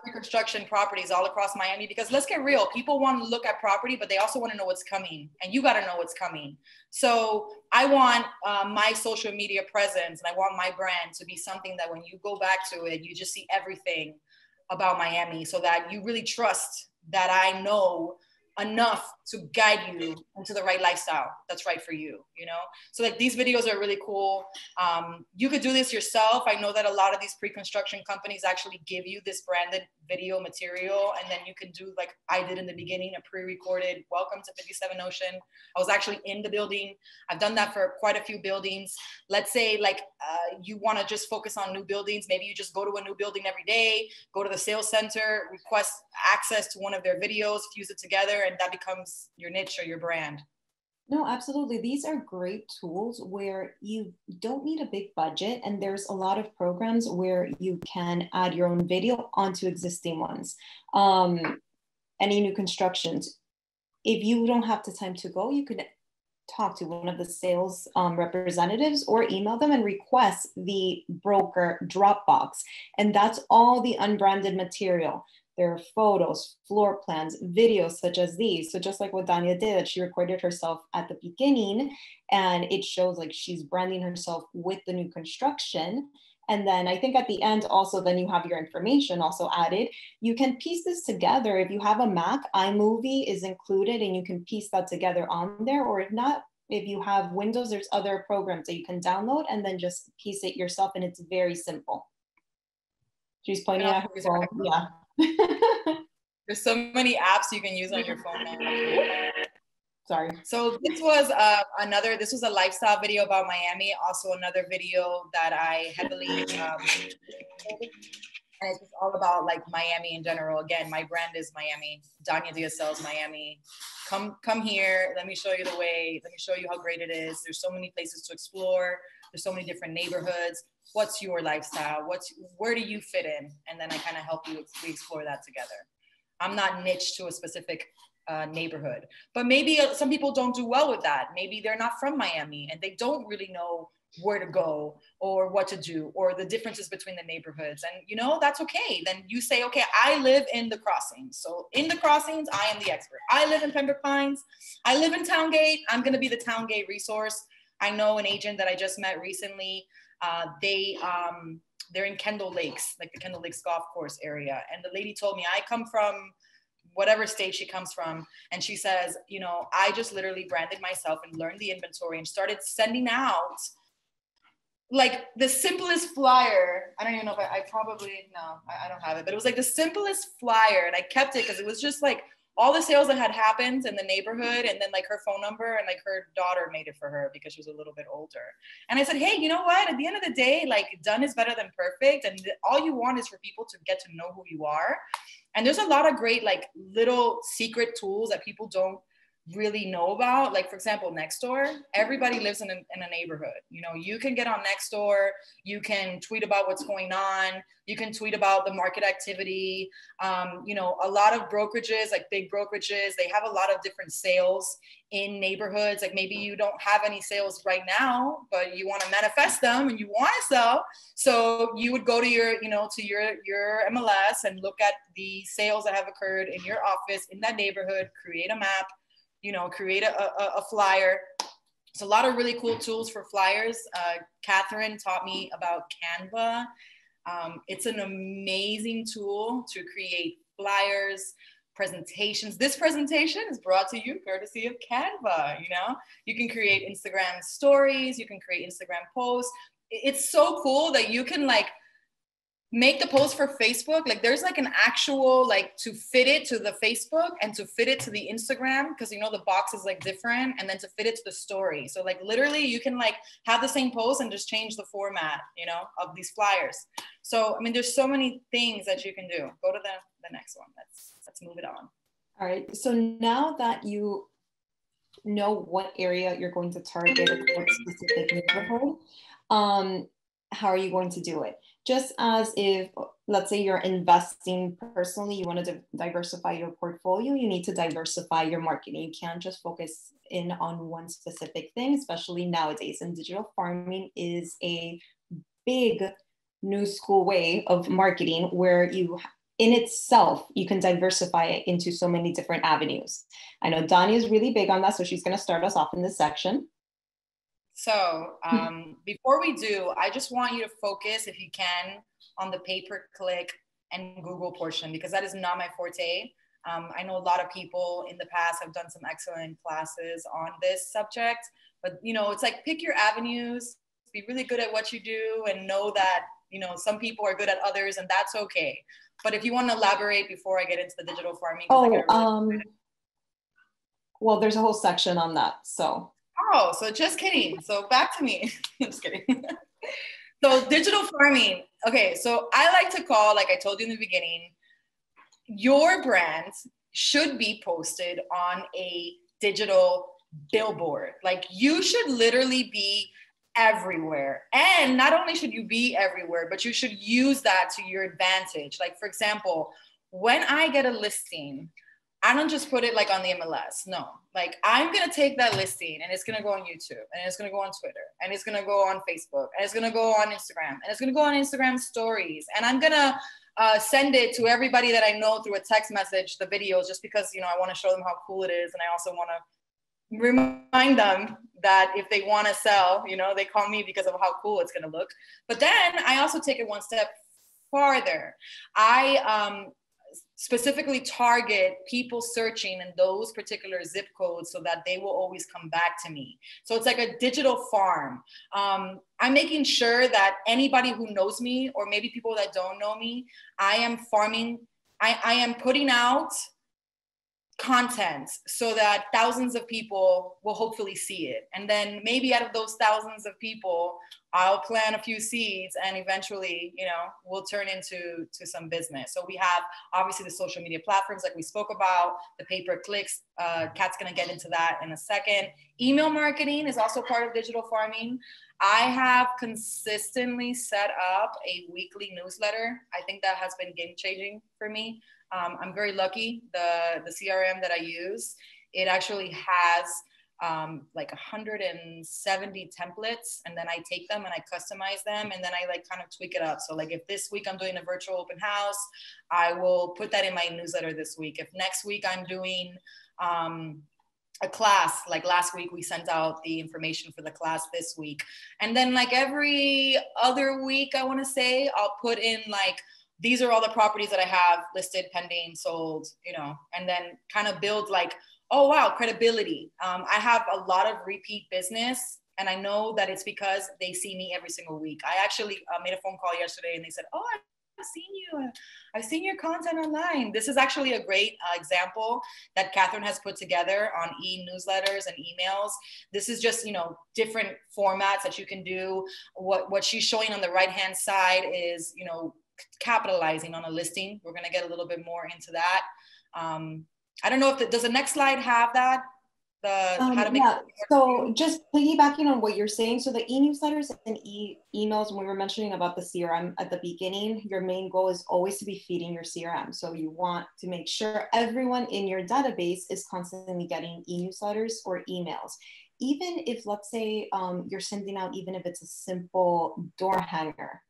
pre-construction properties all across Miami, because let's get real, people want to look at property, but they also want to know what's coming, and you got to know what's coming. So I want my social media presence, and I want my brand to be something that when you go back to it, you just see everything about Miami, so that you really trust that I know enough to guide you into the right lifestyle that's right for you, you know? So like these videos are really cool. You could do this yourself. I know that a lot of these pre-construction companies actually give you this branded video material, and then you can do like I did in the beginning, a pre-recorded welcome to 57 Ocean. I was actually in the building. I've done that for quite a few buildings. Let's say like you want to just focus on new buildings. Maybe you just go to a new building every day, go to the sales center, request access to one of their videos, fuse it together, and that becomes your niche or your brand.
No, absolutely. These are great tools where you don't need a big budget, and there's a lot of programs where you can add your own video onto existing ones. Any new constructions. If you don't have the time to go, you could talk to one of the sales representatives or email them and request the broker Dropbox. And that's all the unbranded material. There are photos, floor plans, videos such as these. So just like what Dania did, she recorded herself at the beginning, and it shows like she's branding herself with the new construction. And then I think at the end also, then you have your information also added. You can piece this together. If you have a Mac, iMovie is included and you can piece that together on there. Or if not, if you have Windows, there's other programs that you can download and then just piece it yourself. And it's very simple. She's pointing at her phone. Yeah.
There's so many apps you can use on your phone now.
Sorry.
So this was this was a lifestyle video about Miami. Also another video that I heavily, and it's just all about like Miami in general. Again, my brand is Miami. Dania Diaz sells Miami. Come here. Let me show you the way. Let me show you how great it is. There's so many places to explore. There's so many different neighborhoods. What's your lifestyle? Where do you fit in? And then I kind of help you, we explore that together. I'm not niche to a specific neighborhood, but maybe some people don't do well with that. Maybe they're not from Miami and they don't really know where to go or what to do or the differences between the neighborhoods. And you know, that's okay. Then you say, okay, I live in the Crossings. So in the Crossings, I am the expert. I live in Pembroke Pines. I live in Towngate. I'm going to be the Towngate resource. I know an agent that I just met recently. They're in Kendall Lakes, like the Kendall Lakes golf course area. And the lady told me, I come from whatever state she comes from. And she says, you know, I just literally branded myself and learned the inventory and started sending out like the simplest flyer. I don't even know if I don't have it, but it was like the simplest flyer. And I kept it because it was just like all the sales that had happened in the neighborhood, and then like her phone number, and like her daughter made it for her because she was a little bit older. And I said, hey, you know what? At the end of the day, like done is better than perfect. And all you want is for people to get to know who you are. And there's a lot of great like little secret tools that people don't really know about. Like for example, Nextdoor, everybody lives in a neighborhood. You know, you can get on Nextdoor, you can tweet about what's going on, you can tweet about the market activity. You know, a lot of brokerages, like big brokerages, they have a lot of different sales in neighborhoods. Like maybe you don't have any sales right now, but you want to manifest them and you want to sell. So you would go to your, you know, to your MLS and look at the sales that have occurred in your office in that neighborhood, create a map, you know, create a flyer. It's a lot of really cool tools for flyers. Katherine taught me about Canva. It's an amazing tool to create flyers, presentations. This presentation is brought to you courtesy of Canva. You know, you can create Instagram stories, you can create Instagram posts. It's so cool that you can like make the post for Facebook. Like there's like an actual, like to fit it to the Facebook and to fit it to the Instagram, because you know the box is like different, and then to fit it to the story. So like literally you can like have the same post and just change the format, you know, of these flyers. So I mean, there's so many things that you can do. Go to the next one. Let's move it on.
All right. So now that you know what area you're going to target a specific neighborhood, how are you going to do it? Just as if, let's say you're investing personally, you want to diversify your portfolio, you need to diversify your marketing. You can't just focus in on one specific thing, especially nowadays. And digital farming is a big new school way of marketing where you, in itself, you can diversify it into so many different avenues. I know Dania is really big on that, so she's going to start us off in this section.
So before we do, I just want you to focus, if you can, on the pay-per-click and Google portion, because that is not my forte. I know a lot of people in the past have done some excellent classes on this subject, but you know, it's like pick your avenues, be really good at what you do, and know that, you know, some people are good at others, and that's okay. But if you want to elaborate before I get into the digital farming.
Well, there's a whole section on that, so.
Oh, so just kidding. So back to me. Just kidding. So digital farming. Okay, so I like to call, like I told you in the beginning, your brand should be posted on a digital billboard. Like you should literally be everywhere. And not only should you be everywhere, but you should use that to your advantage. Like, for example, when I get a listing, I don't just put it like on the MLS. No, like I'm going to take that listing and it's going to go on YouTube and it's going to go on Twitter and it's going to go on Facebook and it's going to go on Instagram and it's going to go on Instagram stories. And I'm going to send it to everybody that I know through a text message, the videos, just because, you know, I want to show them how cool it is. And I also want to remind them that if they want to sell, you know, they call me because of how cool it's going to look. But then I also take it one step farther. I specifically target people searching in those particular zip codes so that they will always come back to me. So it's like a digital farm. I'm making sure that anybody who knows me, or maybe people that don't know me, I am farming, I am putting out content so that thousands of people will hopefully see it. And then maybe out of those thousands of people, I'll plant a few seeds and eventually, you know, we'll turn into some business. So we have obviously the social media platforms like we spoke about, the pay-per-clicks. Kat's gonna get into that in a second. Email marketing is also part of digital farming. I have consistently set up a weekly newsletter. I think that has been game-changing for me. I'm very lucky. The CRM that I use, it actually has like 170 templates, and then I take them and I customize them, and then I like kind of tweak it up. So like if this week I'm doing a virtual open house, I will put that in my newsletter this week. If next week I'm doing a class, like last week we sent out the information for the class this week. And then like every other week, I want to say, I'll put in like, these are all the properties that I have listed, pending, sold, you know, and then kind of build like, oh, wow, credibility. I have a lot of repeat business, and I know that it's because they see me every single week. I actually made a phone call yesterday and they said, oh, I've seen your content online. This is actually a great example that Katherine has put together on e-newsletters and emails. This is just, you know, different formats that you can do. What she's showing on the right-hand side is, you know, capitalizing on a listing. We're going to get a little bit more into that. I don't know if does the next slide have that? How to make
so just piggybacking on what you're saying, so the e-newsletters and emails, when we were mentioning about the CRM at the beginning, your main goal is always to be feeding your CRM. So you want to make sure everyone in your database is constantly getting e-newsletters or emails. Even if, let's say, you're sending out, even if it's a simple door hanger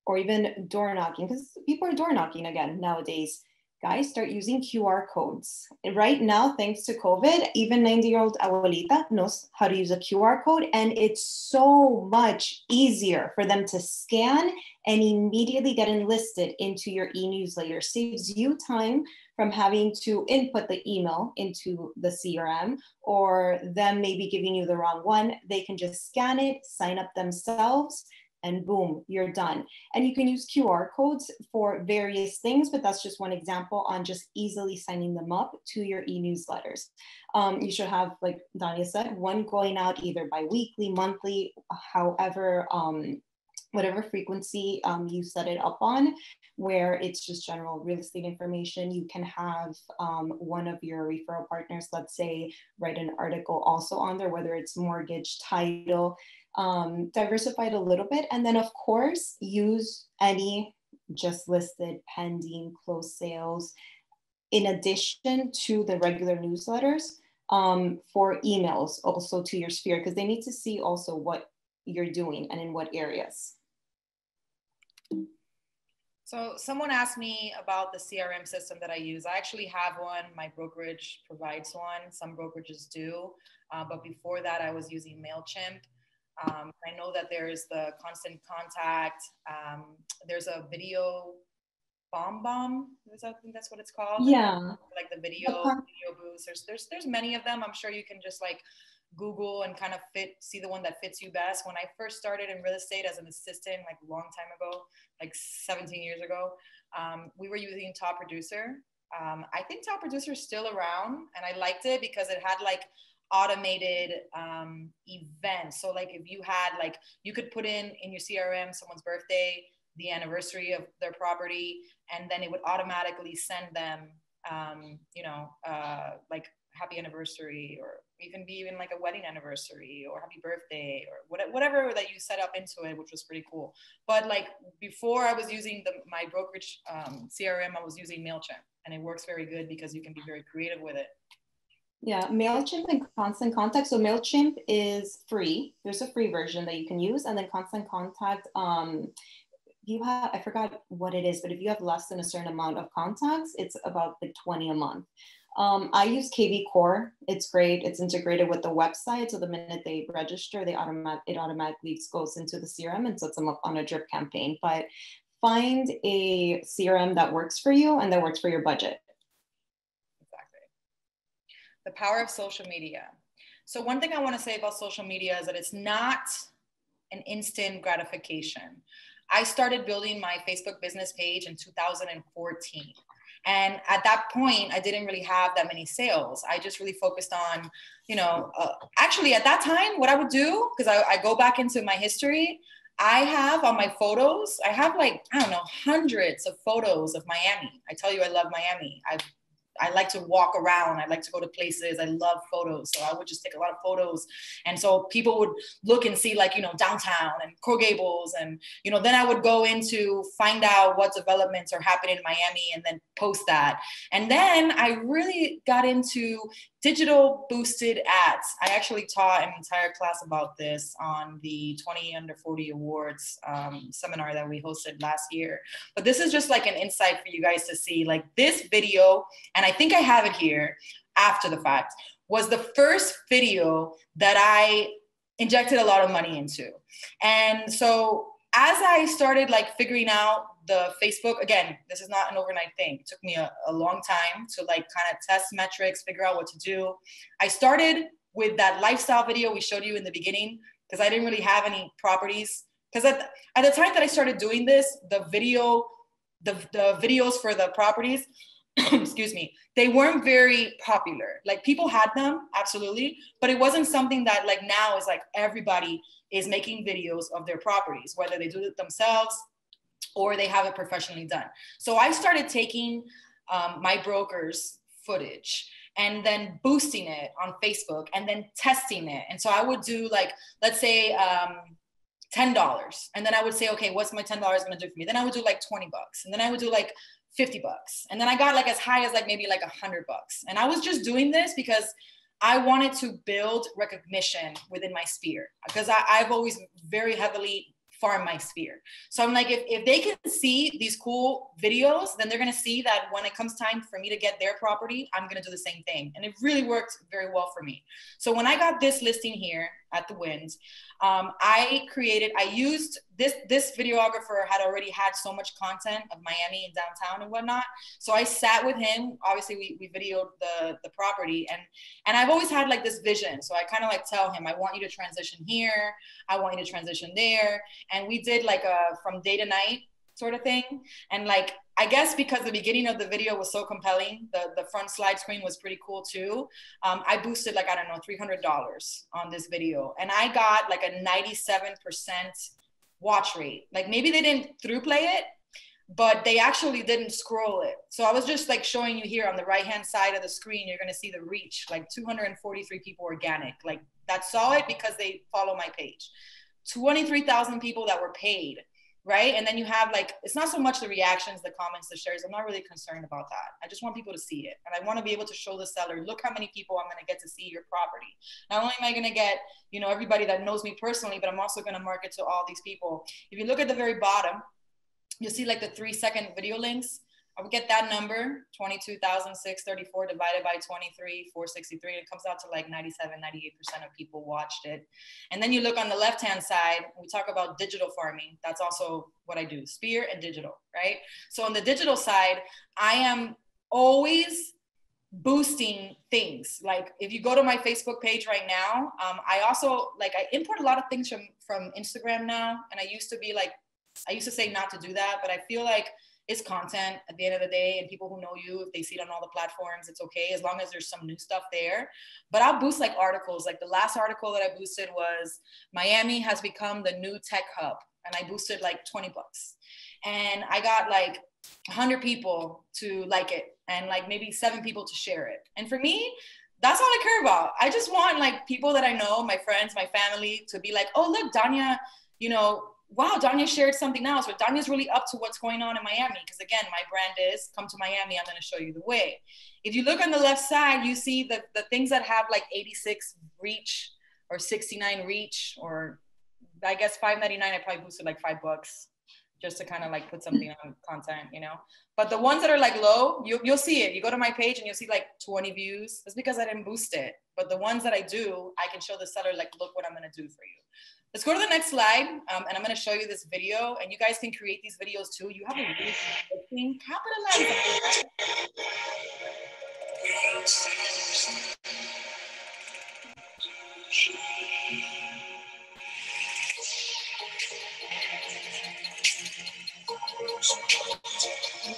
or even door knocking, because people are door knocking again nowadays. Guys, start using QR codes. And right now, thanks to COVID, even 90-year-old abuelita knows how to use a QR code, and it's so much easier for them to scan and immediately get enlisted into your e-newsletter. Saves you time from having to input the email into the CRM or them maybe giving you the wrong one. They can just scan it, sign up themselves, and boom, you're done. And you can use QR codes for various things, but that's just one example on just easily signing them up to your e-newsletters. You should have, like Dania said, one going out either bi-weekly, monthly, however, whatever frequency you set it up on, where it's just general real estate information. You can have one of your referral partners, let's say, write an article also on there, whether it's mortgage, title, diversify it a little bit. And then of course, use any just listed, pending, closed sales, in addition to the regular newsletters, for emails also to your sphere, because they need to see also what you're doing and in what areas.
So someone asked me about the CRM system that I use. I actually have one. My brokerage provides one. Some brokerages do. But before that, I was using MailChimp. I know that there's the Constant Contact. There's a video Bomb. I think that's what it's called.
Yeah.
Like the video booths. There's many of them. I'm sure you can just like Google and kind of see the one that fits you best. When I first started in real estate as an assistant, like a long time ago, like 17 years ago, we were using Top Producer. I think Top Producer is still around, and I liked it because it had like automated events. So like if you had like, you could put in your CRM someone's birthday, the anniversary of their property, and then it would automatically send them like happy anniversary, or even like a wedding anniversary or happy birthday or whatever that you set up into it, which was pretty cool. But like before I was using my brokerage CRM, I was using MailChimp, and it works very good because you can be very creative with it.
Yeah, MailChimp and Constant Contact. So MailChimp is free. There's a free version that you can use. And then Constant Contact, you have, I forgot what it is, but if you have less than a certain amount of contacts, it's about like 20 a month. I use KV Core. It's great. It's integrated with the website. So the minute they register, it automatically goes into the CRM and sets them up on a drip campaign. But find a CRM that works for you and that works for your budget.
The power of social media. So one thing I want to say about social media is that it's not an instant gratification. I started building my Facebook business page in 2014. And at that point, I didn't really have that many sales. I just really focused on, actually at that time, what I would do, because I go back into my history, I have on my photos, I have like, I don't know, hundreds of photos of Miami. I tell you, I love Miami. I like to walk around. I like to go to places. I love photos. So I would just take a lot of photos. And so people would look and see like, downtown and Coral Gables. And, then I would go into find out what developments are happening in Miami and then post that. And then I really got into digital boosted ads. I actually taught an entire class about this on the 20 Under 40 Awards seminar that we hosted last year. But this is just like an insight for you guys to see, like this video, and I think I have it here after the fact, was the first video that I injected a lot of money into. And so as I started like figuring out the Facebook, again, this is not an overnight thing. It took me a long time to like kind of test metrics, figure out what to do. I started with that lifestyle video we showed you in the beginning because I didn't really have any properties. Because at the time that I started doing this, the videos for the properties, excuse me, they weren't very popular. Like people had them, absolutely, but it wasn't something that like now is like everybody is making videos of their properties, whether they do it themselves or they have it professionally done. So I started taking my broker's footage and then boosting it on Facebook and then testing it. And so I would do like, let's say $10. And then I would say, okay, what's my $10 gonna do for me? Then I would do like $20. And then I would do like $50. And then I got like as high as like maybe like $100. And I was just doing this because I wanted to build recognition within my sphere because I've always very heavily farmed my sphere. So I'm like, if they can see these cool videos, then they're going to see that when it comes time for me to get their property, I'm going to do the same thing. And it really worked very well for me. So when I got this listing here at the Winds, I used this videographer had already had so much content of Miami and downtown and whatnot. So I sat with him. Obviously we videoed the property and I've always had like this vision. So I kind of like tell him, I want you to transition here. I want you to transition there. And we did like a from day to night sort of thing. And like, I guess because the beginning of the video was so compelling, the front slide screen was pretty cool too. I boosted like, I don't know, $300 on this video. And I got like a 97% watch rate. Like maybe they didn't through play it, but they actually didn't scroll it. So I was just like showing you here on the right-hand side of the screen, you're gonna see the reach, like 243 people organic, like that saw it because they follow my page. 23,000 people that were paid. Right? And then you have like, it's not so much the reactions, the comments, the shares. I'm not really concerned about that. I just want people to see it. And I want to be able to show the seller, look how many people I'm going to get to see your property. Not only am I going to get, everybody that knows me personally, but I'm also going to market to all these people. If you look at the very bottom, you'll see like the 3-second video links. I would get that number, 22,634 divided by 23, 463. It comes out to like 97, 98% of people watched it. And then you look on the left-hand side, we talk about digital farming. That's also what I do, spear and digital, right? So on the digital side, I am always boosting things. Like if you go to my Facebook page right now, I also like, I import a lot of things from Instagram now. And I used to say not to do that, but I feel like it's content at the end of the day, and people who know you, if they see it on all the platforms, it's okay, as long as there's some new stuff there. But I'll boost like articles. Like the last article that I boosted was Miami has become the new tech hub. And I boosted like 20 bucks. And I got like 100 people to like it and like maybe 7 people to share it. And for me, that's all I care about. I just want like people that I know, my friends, my family, to be like, oh, look, Dania, you know, wow, Dania shared something else, or Dania's really up to what's going on in Miami. Because again, my brand is come to Miami, I'm going to show you the way. If you look on the left side, you see the things that have like 86 reach or 69 reach, or I guess $5.99, I probably boosted like $5 just to kind of like put something on content, you know. But the ones that are like low, you'll see it. You go to my page and you'll see like 20 views. That's because I didn't boost it. But the ones that I do, I can show the seller like, look what I'm going to do for you. Let's go to the next slide, and I'm going to show you this video, and you guys can create these videos too. You have a really good thing. Capitalize.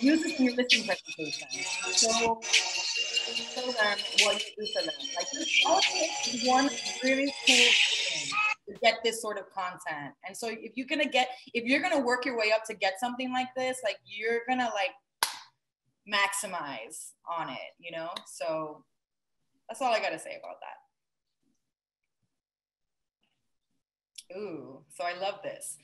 Use this in your listing presentation. So show them what you do for them. Like this is one really cool thing to get this sort of content. And so if you're gonna work your way up to get something like this, like you're gonna like maximize on it, you know? So that's all I gotta say about that. Ooh, so I love this.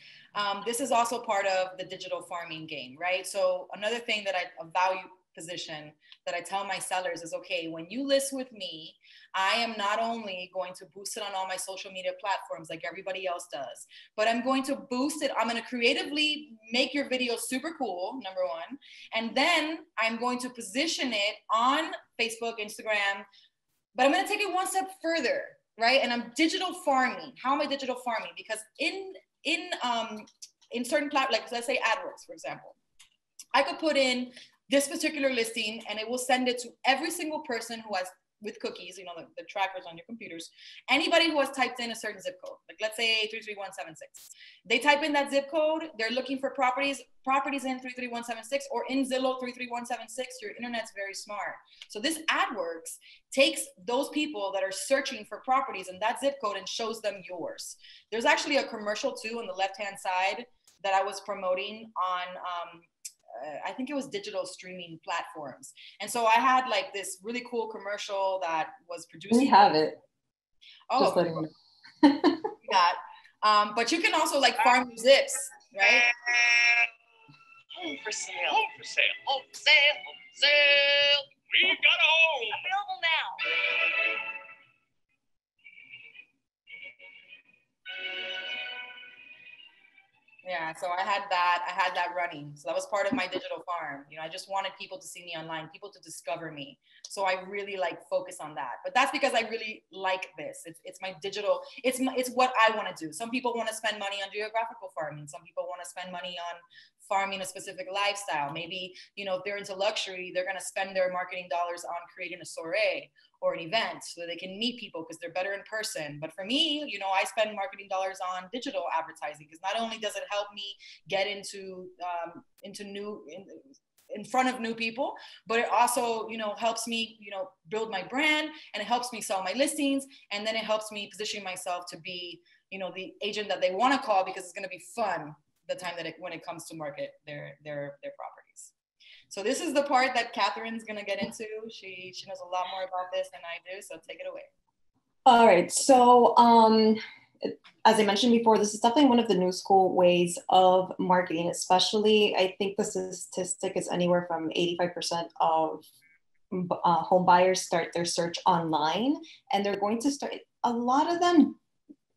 This is also part of the digital farming game, right? So another thing that a value position that I tell my sellers is, okay, when you list with me, I am not only going to boost it on all my social media platforms like everybody else does, but I'm going to boost it. I'm going to creatively make your video super cool, number one. And then I'm going to position it on Facebook, Instagram, but I'm going to take it one step further, right? And I'm digital farming. How am I digital farming? Because in certain platforms, like let's say AdWords, for example, I could put in this particular listing and it will send it to every single person who has, with cookies, you know, the trackers on your computers, anybody who has typed in a certain zip code, like let's say 33176. They type in that zip code, they're looking for properties in 33176 or in Zillow 33176, your internet's very smart. So this AdWorks takes those people that are searching for properties in that zip code and shows them yours. There's actually a commercial too on the left-hand side that I was promoting on, I think it was digital streaming platforms. And so I had like this really cool commercial that was produced.
We have it.
Oh,
just letting you know.
Yeah. But you can also like farm your zips, right?
Home for sale. Home for sale. Home for sale. Home for sale. We've got a home. Available now.
Yeah, so I had that running. So that was part of my digital farm. You know, I just wanted people to see me online, people to discover me. So I really like focus on that. But that's because I really like this. It's my digital, it's what I want to do. Some people want to spend money on geographical farming. Some people want to spend money on farming a specific lifestyle. Maybe, you know, if they're into luxury, they're going to spend their marketing dollars on creating a soiree or an event so they can meet people because they're better in person. But for me, you know, I spend marketing dollars on digital advertising because not only does it help me get into in front of new people, but it also, you know, helps me, you know, build my brand, and it helps me sell my listings, and then it helps me position myself to be, you know, the agent that they want to call because it's going to be fun the time that when it comes to market their properties. So this is the part that Katherine's going to get into. She knows a lot more about this than I do, so take it away.
All right. So as I mentioned before, this is definitely one of the new school ways of marketing, especially I think the statistic is anywhere from 85% of home buyers start their search online, and they're going to start, a lot of them,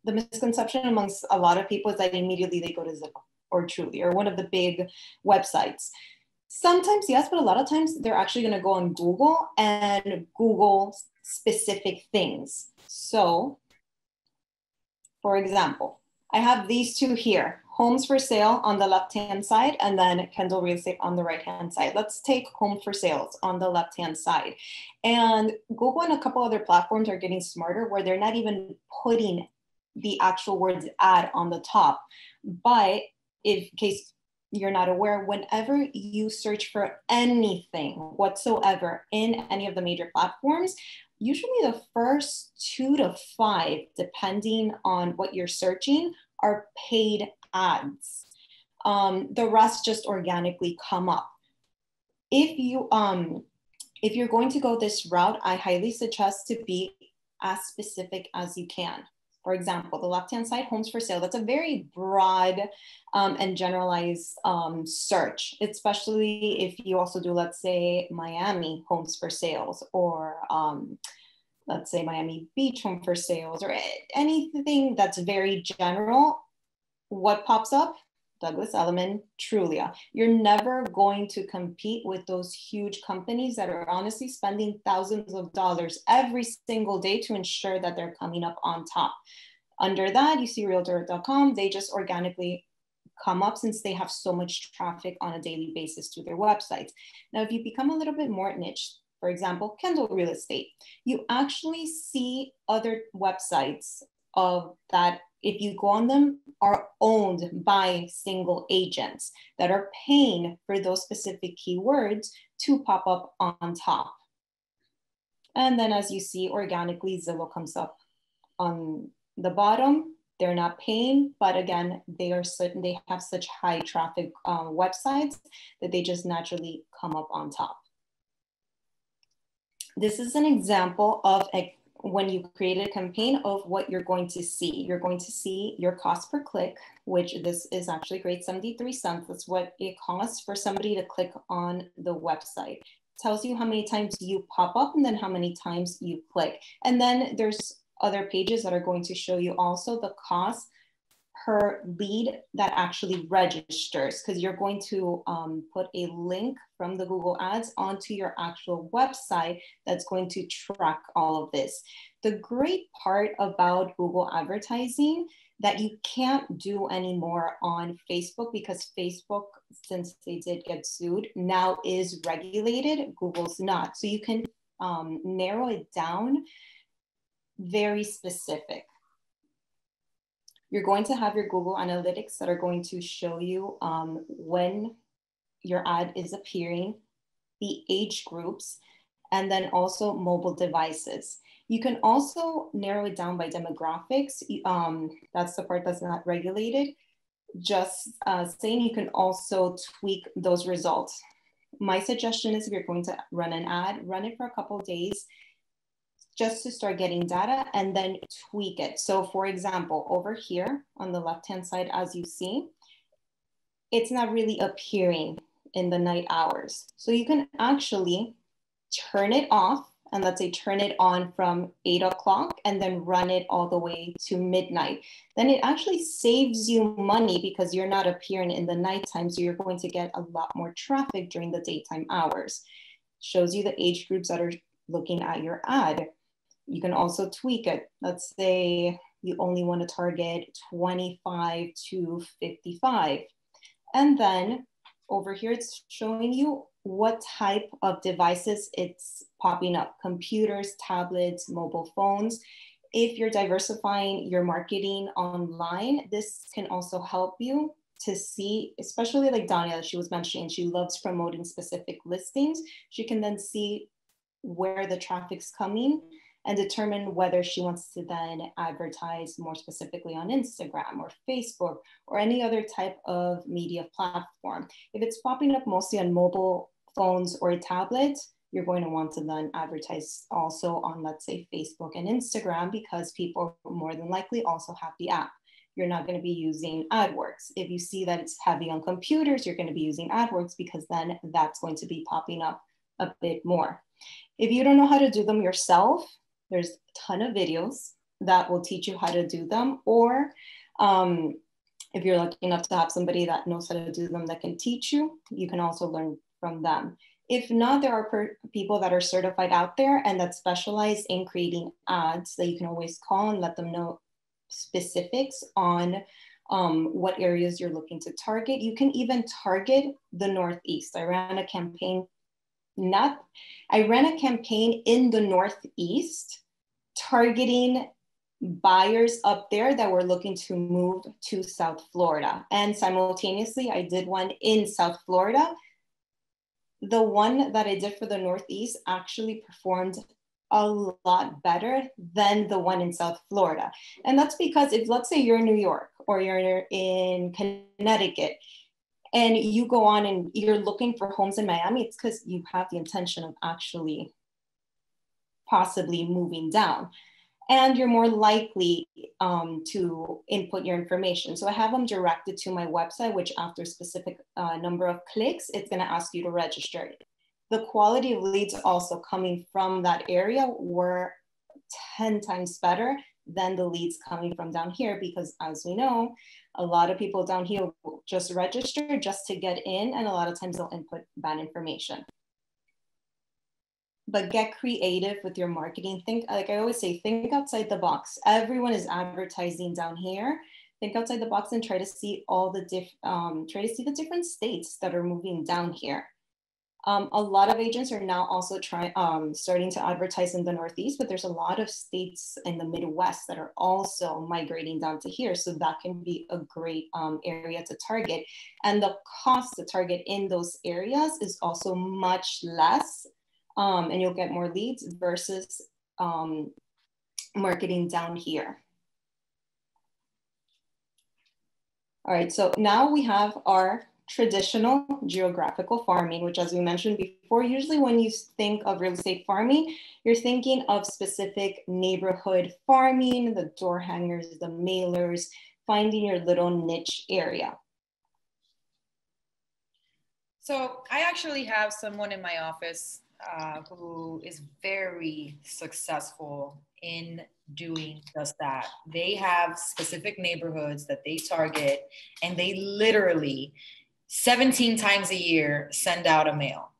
the misconception amongst a lot of people is that immediately they go to Zillow or Truly or one of the big websites. Sometimes, yes, but a lot of times they're actually going to go on Google and Google specific things. So, for example, I have these two here, homes for sale on the left-hand side and then Kendall Real Estate on the right-hand side. Let's take home for sales on the left-hand side. And Google and a couple other platforms are getting smarter where they're not even putting the actual words ad on the top. But in case you're not aware, whenever you search for anything whatsoever in any of the major platforms, usually the first 2 to 5, depending on what you're searching, are paid ads. The rest just organically come up. If you're going to go this route, I highly suggest to be as specific as you can. For example, the left-hand side, homes for sale, that's a very broad and generalized search, especially if you also do, let's say, Miami homes for sales, or let's say Miami Beach home for sales, or anything that's very general. What pops up? Douglas Elliman, Trulia. You're never going to compete with those huge companies that are honestly spending thousands of dollars every single day to ensure that they're coming up on top. Under that, you see Realtor.com, they just organically come up since they have so much traffic on a daily basis to their websites. Now, if you become a little bit more niche, for example, Kendall Real Estate, you actually see other websites of that, if you go on them, are owned by single agents that are paying for those specific keywords to pop up on top. And then as you see, organically, Zillow comes up on the bottom. They're not paying, but again, they have such high traffic websites that they just naturally come up on top. This is an example of when you create a campaign of what you're going to see. You're going to see your cost per click, which this is actually great, 73 cents. That's what it costs for somebody to click on the website. It tells you how many times you pop up and then how many times you click. And then there's other pages that are going to show you also the cost per lead that actually registers, because you're going to put a link from the Google Ads onto your actual website that's going to track all of this. The great part about Google advertising that you can't do anymore on Facebook, because Facebook, since they did get sued, now is regulated, Google's not. So you can narrow it down very specific. You're going to have your Google Analytics that are going to show you when your ad is appearing, the age groups, and then also mobile devices. You can also narrow it down by demographics. That's the part that's not regulated. Just saying, you can also tweak those results. My suggestion is, if you're going to run an ad, run it for a couple of days, just to start getting data, and then tweak it. So for example, over here on the left-hand side, as you see, it's not really appearing in the night hours. So you can actually turn it off, and let's say turn it on from 8 o'clock and then run it all the way to midnight. Then it actually saves you money because you're not appearing in the nighttime. So you're going to get a lot more traffic during the daytime hours. Shows you the age groups that are looking at your ad. You can also tweak it. Let's say you only want to target 25 to 55. And then over here, it's showing you what type of devices it's popping up: computers, tablets, mobile phones. If you're diversifying your marketing online, this can also help you to see, especially like Dania, she was mentioning, she loves promoting specific listings. She can then see where the traffic's coming and determine whether she wants to then advertise more specifically on Instagram or Facebook or any other type of media platform. If it's popping up mostly on mobile phones or tablets, you're going to want to then advertise also on, let's say, Facebook and Instagram, because people more than likely also have the app. You're not going to be using AdWords. If you see that it's heavy on computers, you're going to be using AdWords, because then that's going to be popping up a bit more. If you don't know how to do them yourself, there's a ton of videos that will teach you how to do them. Or if you're lucky enough to have somebody that knows how to do them that can teach you, you can also learn from them. If not, there are people that are certified out there and that specialize in creating ads that you can always call and let them know specifics on what areas you're looking to target. You can even target the Northeast. I ran a campaign in the Northeast targeting buyers up there that were looking to move to South Florida. And simultaneously, I did one in South Florida. The one that I did for the Northeast actually performed a lot better than the one in South Florida. And that's because if, let's say you're in New York or you're in Connecticut and you go on and you're looking for homes in Miami, it's because you have the intention of actually possibly moving down. And you're more likely to input your information. So I have them directed to my website, which after a specific number of clicks, it's gonna ask you to register. The quality of leads also coming from that area were 10 times better than the leads coming from down here, because as we know, a lot of people down here will just register just to get in, and a lot of times they'll input bad information. But get creative with your marketing. Think, like I always say, think outside the box. Everyone is advertising down here. Think outside the box and try to see all the the different states that are moving down here. A lot of agents are now also starting to advertise in the Northeast, but there's a lot of states in the Midwest that are also migrating down to here. So that can be a great area to target. And the cost to target in those areas is also much less. And you'll get more leads versus marketing down here. All right, so now we have our traditional geographical farming, which, as we mentioned before, usually when you think of real estate farming, you're thinking of specific neighborhood farming, the door hangers, the mailers, finding your little niche area.
So I actually have someone in my office who is very successful in doing just that. They have specific neighborhoods that they target, and they literally 17 times a year send out a mail.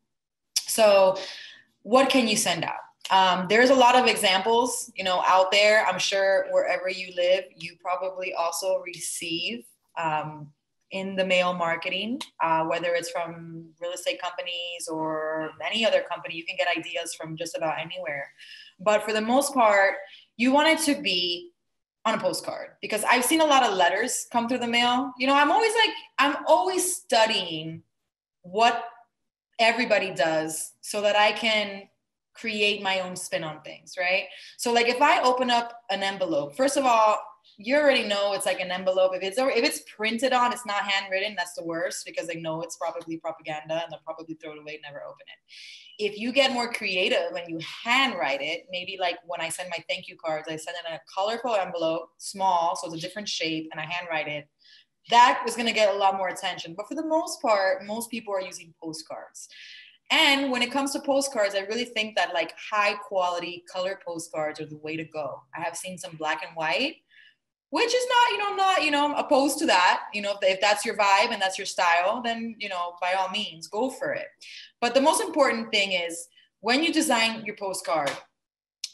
So what can you send out? There's a lot of examples, out there. I'm sure wherever you live, you probably also receive in the mail marketing, whether it's from real estate companies or any other company. You can get ideas from just about anywhere. But for the most part, you want it to be on a postcard, because I've seen a lot of letters come through the mail. I'm always studying what everybody does so that I can create my own spin on things, right? So like if I open up an envelope, first of all, you already know it's like an envelope. If it's printed on, it's not handwritten, that's the worst, because they know it's probably propaganda and they'll probably throw it away, never open it. If you get more creative and you handwrite it, maybe like when I send my thank you cards, I send it in a colorful envelope, small, so it's a different shape, and I handwrite it. That is gonna get a lot more attention. But for the most part, most people are using postcards. And when it comes to postcards, I really think that like high quality color postcards are the way to go. I have seen some black and white, which is not opposed to that. If that's your vibe and that's your style, then, by all means, go for it. But the most important thing is when you design your postcard,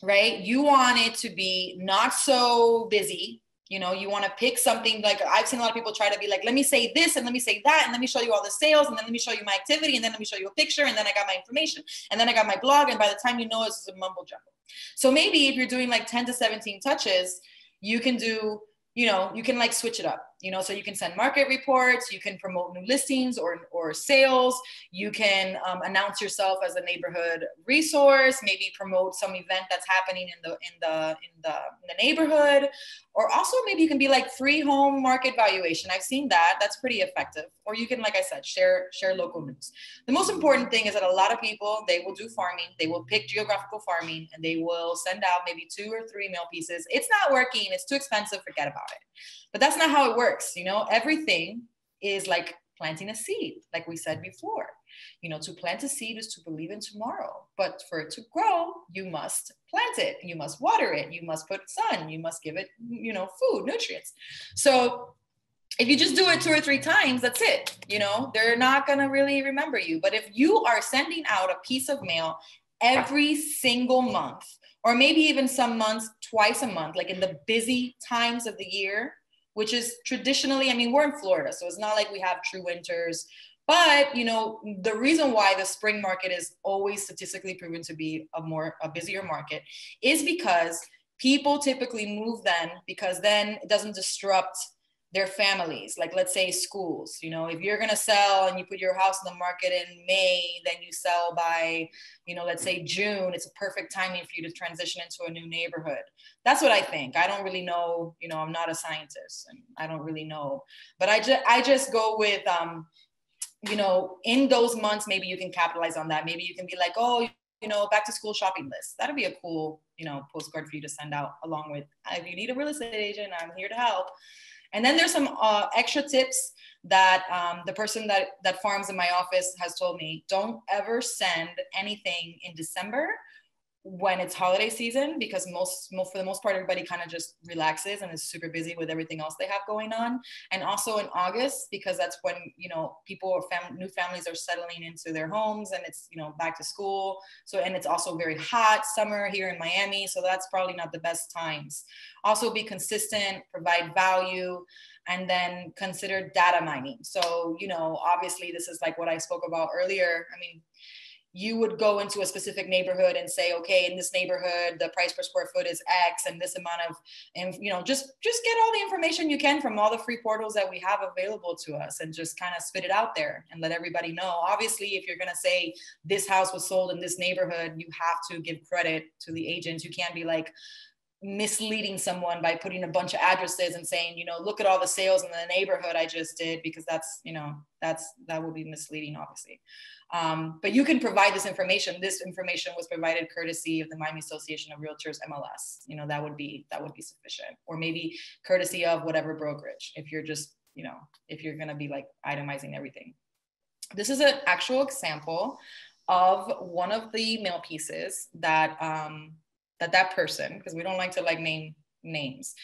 right, you want it to be not so busy. You want to pick something. Like I've seen a lot of people try to be like, let me say this and let me say that, and let me show you all the sales, and then let me show you my activity, and then let me show you a picture, and then I got my information, and then I got my blog, and by the time it's a mumble jumble. So maybe if you're doing like 10 to 17 touches, you can do, you can like switch it up, so you can send market reports, you can promote new listings or sales, you can announce yourself as a neighborhood resource, maybe promote some event that's happening in the neighborhood, or also maybe you can be like free home market valuation. I've seen that. That's pretty effective. Or you can, like I said, share local news. The most important thing is that a lot of people, they will do farming, they will pick geographical farming, and they will send out maybe 2 or 3 mail pieces. It's not working, it's too expensive, forget about it. But that's not how it works. Everything is like planting a seed, like we said before. To plant a seed is to believe in tomorrow, but for it to grow, you must plant it, you must water it, you must put sun, you must give it, food, nutrients. So if you just do it 2 or 3 times, that's it. You know, they're not going to really remember you. But if you are sending out a piece of mail every single month, or maybe even some months twice a month, like in the busy times of the year, which is traditionally, I mean, we're in Florida, so it's not like we have true winters. But, you know, the reason why the spring market is always statistically proven to be a busier market is because people typically move then, because then it doesn't disrupt their families. Like, let's say schools, you know, if you're going to sell and you put your house in the market in May, then you sell by, you know, let's say June, it's a perfect timing for you to transition into a new neighborhood. That's what I think. I don't really know, you know, I'm not a scientist and I don't really know, but I just go with, you know, in those months, maybe you can capitalize on that. Maybe you can be like, oh, you know, back to school shopping list. That'd be a cool, you know, postcard for you to send out, along with, if you need a real estate agent, I'm here to help. And then there's some extra tips that the person that farms in my office has told me. Don't ever send anything in December when it's holiday season, because for the most part, everybody kind of just relaxes and is super busy with everything else they have going on. And also in August, because that's when, you know, new families are settling into their homes, and it's, you know, back to school. So, and it's also very hot summer here in Miami. So that's probably not the best times. Also be consistent, provide value, and then consider data mining. So, you know, obviously this is like what I spoke about earlier. I mean, you would go into a specific neighborhood and say, okay, in this neighborhood, the price per square foot is X and this amount of, and, you know, just get all the information you can from all the free portals that we have available to us, and just kind of spit it out there and let everybody know. Obviously, if you're going to say this house was sold in this neighborhood, you have to give credit to the agents. You can't be like misleading someone by putting a bunch of addresses and saying, you know, look at all the sales in the neighborhood I just did, because that's, you know, that would be misleading, obviously. But you can provide this information. This information was provided courtesy of the Miami Association of Realtors MLS. You know, that would be sufficient. Or maybe courtesy of whatever brokerage, if you're just, you know, if you're going to be like itemizing everything. This is an actual example of one of the mail pieces that that person, because we don't like to like name names,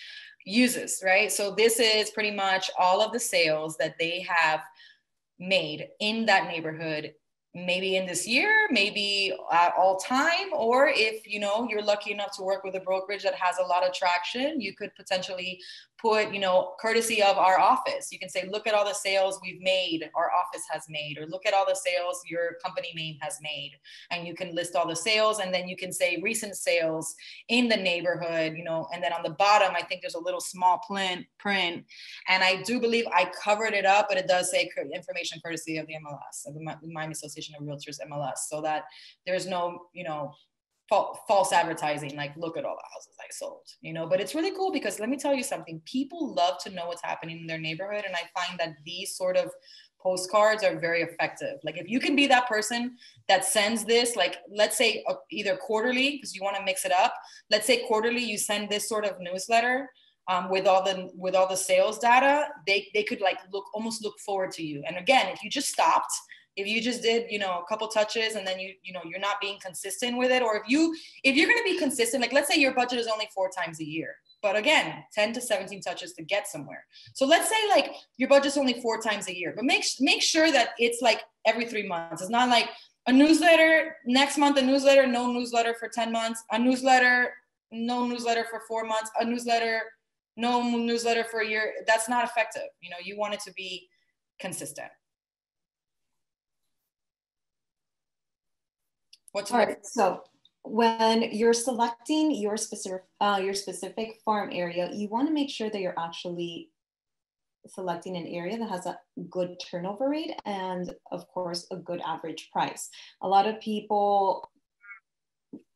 uses, right? So this is pretty much all of the sales that they have made in that neighborhood, maybe in this year, maybe all time, or if, you know, you're lucky enough to work with a brokerage that has a lot of traction, you could potentially put, you know, courtesy of our office. You can say, look at all the sales we've made, our office has made, or look at all the sales your company name has made. And you can list all the sales, and then you can say recent sales in the neighborhood, you know, and then on the bottom, I think there's a little small print. And I do believe I covered it up, but it does say information courtesy of the MLS, of the Miami Association of Realtors MLS, so that there's no, you know, false advertising, like look at all the houses I sold, you know. But it's really cool, because let me tell you something, people love to know what's happening in their neighborhood, and I find that these sort of postcards are very effective. Like if you can be that person that sends this, like let's say either quarterly, because you want to mix it up, let's say quarterly you send this sort of newsletter with all the sales data, they could like almost look forward to you. And again, if you just stopped, if you just did, you know, a couple touches, and then you know, you're not being consistent with it, or if you're going to be consistent, like let's say your budget is only 4 times a year, but again, 10 to 17 touches to get somewhere. So let's say like your budget's only 4 times a year, but make sure that it's like every 3 months. It's not like a newsletter, next month a newsletter, no newsletter for 10 months, a newsletter, no newsletter for 4 months, a newsletter, no newsletter for a year. That's not effective. You know, you want it to be consistent. All
right, so when you're selecting your specific farm area, you want to make sure that you're actually selecting an area that has a good turnover rate and, of course, a good average price. A lot of people,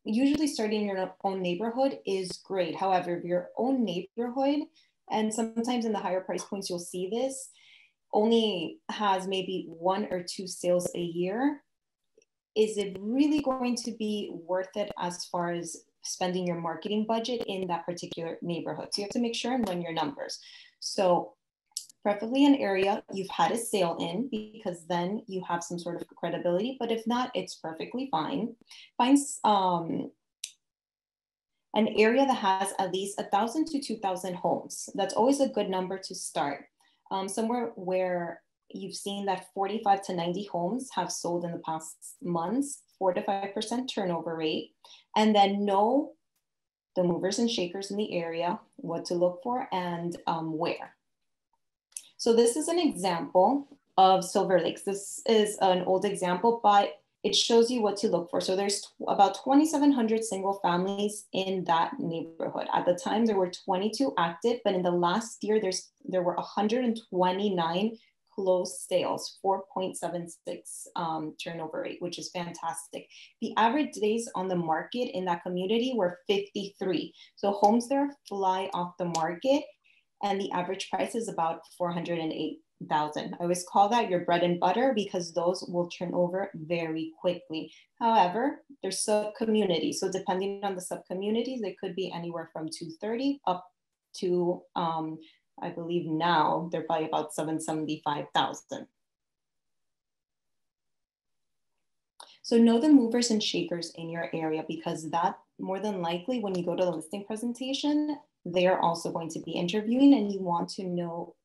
usually starting in your own neighborhood is great. However, if your own neighborhood, and sometimes in the higher price points you'll see this, only has maybe 1 or 2 sales a year, is it really going to be worth it as far as spending your marketing budget in that particular neighborhood? So you have to make sure and run your numbers. So preferably an area you've had a sale in, because then you have some sort of credibility, but if not, it's perfectly fine. Find an area that has at least 1,000 to 2,000 homes. That's always a good number to start. somewhere where you've seen that 45 to 90 homes have sold in the past months, 4 to 5% turnover rate, and then know the movers and shakers in the area, what to look for, and where. So this is an example of Silver Lakes. This is an old example, but it shows you what to look for. So there's about 2,700 single families in that neighborhood. At the time, there were 22 active, but in the last year, there were 129 closed sales, 4.76 turnover rate, which is fantastic. The average days on the market in that community were 53. So homes there fly off the market, and the average price is about 408,000. I always call that your bread and butter because those will turn over very quickly. However, there's sub-communities. So depending on the sub-communities, they could be anywhere from 230 up to, I believe now they're probably about 775,000. So know the movers and shakers in your area, because that more than likely when you go to the listing presentation, they're also going to be interviewing, and you want to know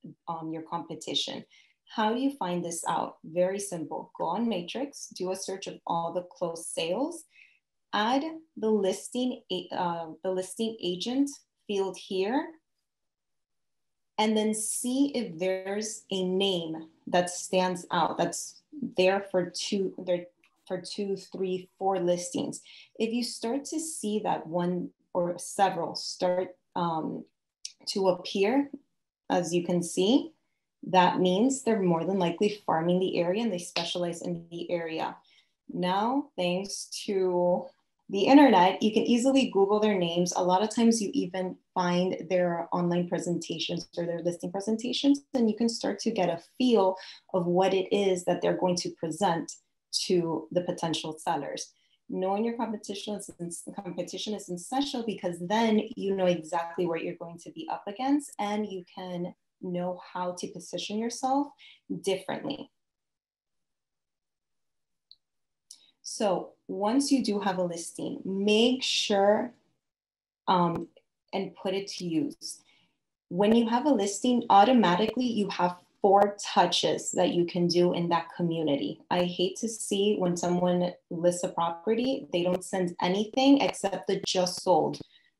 your competition. How do you find this out? Very simple. Go on Matrix, do a search of all the closed sales, add the listing agent field here, and then see if there's a name that stands out, that's there for 2, 3, 4 listings. If you start to see that one or several start to appear, as you can see, that means they're more than likely farming the area and they specialize in the area. Now, thanks to the internet, you can easily Google their names. A lot of times you even find their online presentations or their listing presentations, and you can start to get a feel of what it is that they're going to present to the potential sellers. Knowing your competition is essential, because then you know exactly what you're going to be up against, and you can know how to position yourself differently. So once you do have a listing, make sure and put it to use. When you have a listing, automatically you have 4 touches that you can do in that community. I hate to see when someone lists a property, they don't send anything except the just sold.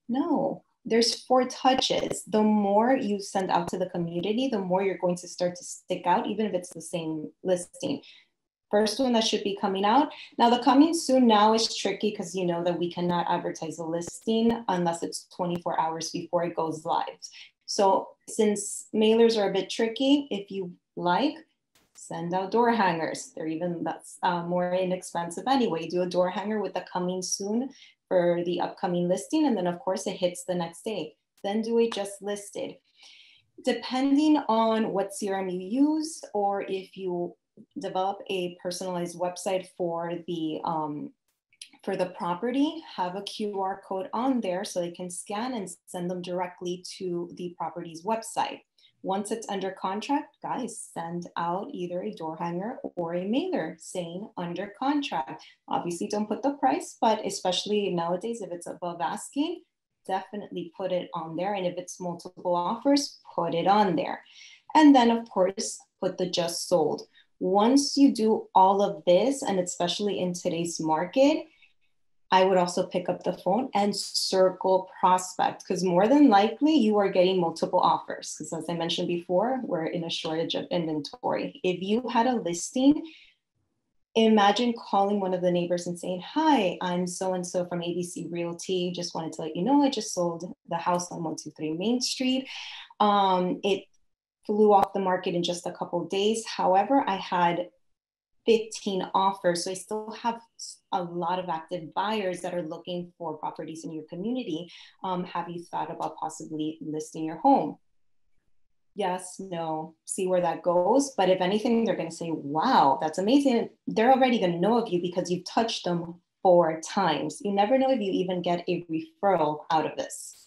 No, there's 4 touches. The more you send out to the community, the more you're going to start to stick out, even if it's the same listing. First one that should be coming out. Now the coming soon now is tricky because you know that we cannot advertise a listing unless it's 24 hours before it goes live. So since mailers are a bit tricky, if you like, send out door hangers. They're even that's more inexpensive anyway. Do a door hanger with the coming soon for the upcoming listing. And then of course it hits the next day. Then do a just listed. Depending on what CRM you use, or if you develop a personalized website for the property, have a QR code on there so they can scan and send them directly to the property's website. Once it's under contract, guys, send out either a door hanger or a mailer saying under contract. Obviously don't put the price, but especially nowadays, if it's above asking, definitely put it on there. And if it's multiple offers, put it on there. And then of course, put the just sold. Once you do all of this, and especially in today's market, I would also pick up the phone and circle prospect, because more than likely you are getting multiple offers. Because as I mentioned before, we're in a shortage of inventory. If you had a listing, imagine calling one of the neighbors and saying, hi, I'm so-and-so from ABC Realty. Just wanted to let you know, I just sold the house on 123 Main Street. It flew off the market in just a couple of days. However, I had 15 offers. So I still have a lot of active buyers that are looking for properties in your community. Have you thought about possibly listing your home? Yes, no, see where that goes. But if anything, they're going to say, wow, that's amazing. They're already going to know of you because you've touched them 4 times. You never know if you even get a referral out of this.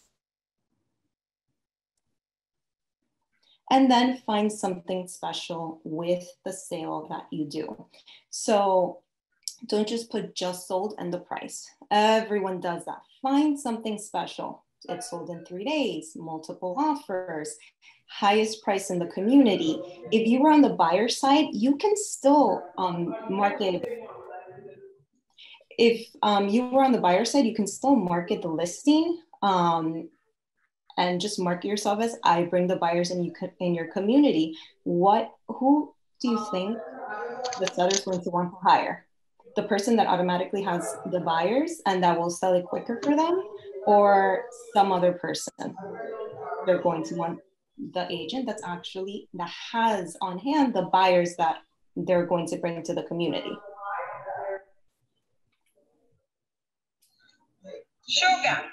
And then find something special with the sale that you do. So don't just put just sold and the price. Everyone does that. Find something special. It sold in 3 days, multiple offers, highest price in the community. If you were on the buyer side, you can still market. If you were on the buyer side, you can still market the listing and just market yourself as I bring the buyers in your community. Who do you think the seller's going to want to hire? The person that automatically has the buyers and that will sell it quicker for them, or some other person? They're going to want the agent that has on hand the buyers that they're going to bring to the community.
Sugar.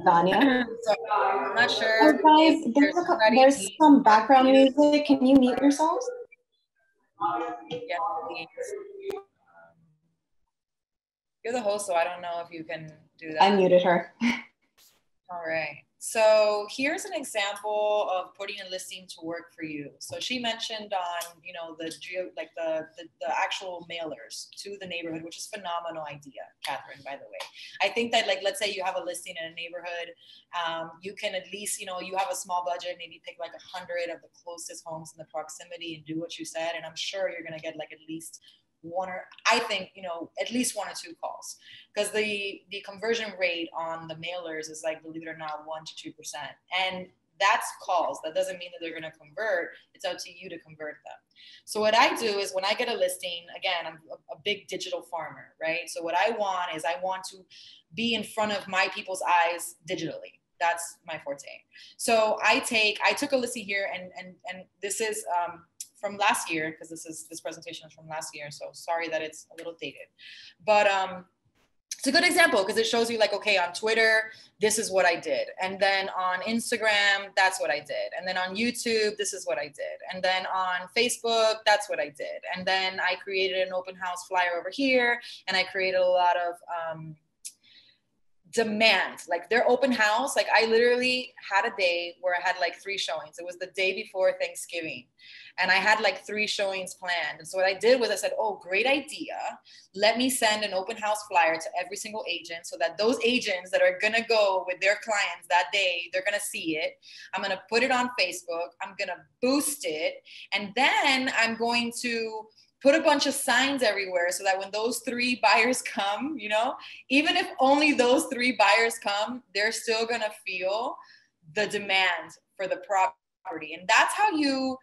Dania?
So I'm not sure.
Oh, guys,
if
there's some background music. Can you mute yourselves?
Yes, please. You're the host, so I don't know if you can do that.
I muted her.
All right. So here's an example of putting a listing to work for you. So she mentioned on, the actual mailers to the neighborhood, which is a phenomenal idea, Catherine, by the way. I think that, like, let's say you have a listing in a neighborhood, you can at least, you have a small budget, maybe pick like 100 of the closest homes in the proximity and do what you said. And I'm sure you're going to get like at least at least 1 or 2 calls, because the conversion rate on the mailers is, like, believe it or not, 1 to 2%. And that's calls. That doesn't mean that they're going to convert. It's up to you to convert them. So what I do is when I get a listing, again, I'm a big digital farmer, right? So what I want to be in front of my people's eyes digitally. That's my forte. So I took a listing here, and this is from last year, because this presentation is from last year, so sorry that it's a little dated, but it's a good example because it shows you, like, okay, on Twitter, this is what I did, and then on Instagram, that's what I did, and then on YouTube, this is what I did, and then on Facebook, that's what I did, and then I created an open house flyer over here, and I created a lot of demand, like their open house. Like, I literally had a day where I had like 3 showings. It was the day before Thanksgiving, and I had like 3 showings planned. And so what I did was I said, oh, great idea. Let me send an open house flyer to every single agent, so that those agents that are gonna go with their clients that day, they're gonna see it. I'm gonna put it on Facebook. I'm gonna boost it. And then I'm going to put a bunch of signs everywhere, so that when those 3 buyers come, even if only those 3 buyers come, they're still gonna feel the demand for the property. And that's how you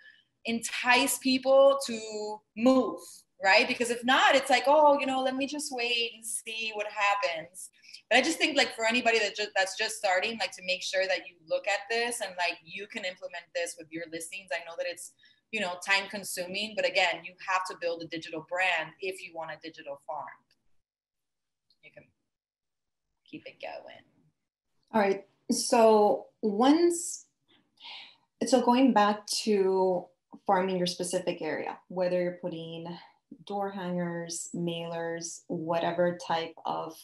entice people to move, right? Because if not, it's like, oh, let me just wait and see what happens. But I just think, like, for anybody that's just starting, like, to make sure that you look at this and, like, you can implement this with your listings. I know that it's time consuming, but again, you have to build a digital brand if you want a digital farm. You can keep it going.
All right. So going back to farming your specific area, whether you're putting door hangers, mailers, whatever type of